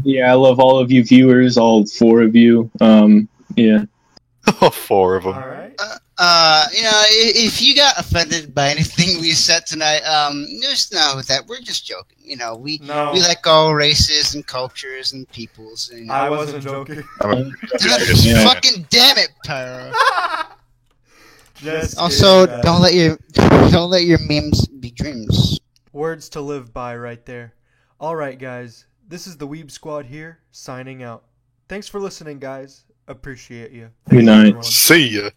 Speaker 4: Yeah, I love all of you viewers, all 4 of you. Yeah.
Speaker 2: All 4 of them.
Speaker 1: All right.
Speaker 3: If you got offended by anything we said tonight, just know that we're just joking. We like all races and cultures and peoples.
Speaker 1: I wasn't joking.
Speaker 3: Fucking damn it, Pyro.
Speaker 1: Also,
Speaker 3: don't let your memes be dreams.
Speaker 1: Words to live by, right there. All right, guys. This is the Weeb Squad here, signing out. Thanks for listening, guys. Appreciate you.
Speaker 4: Good night.
Speaker 2: See ya.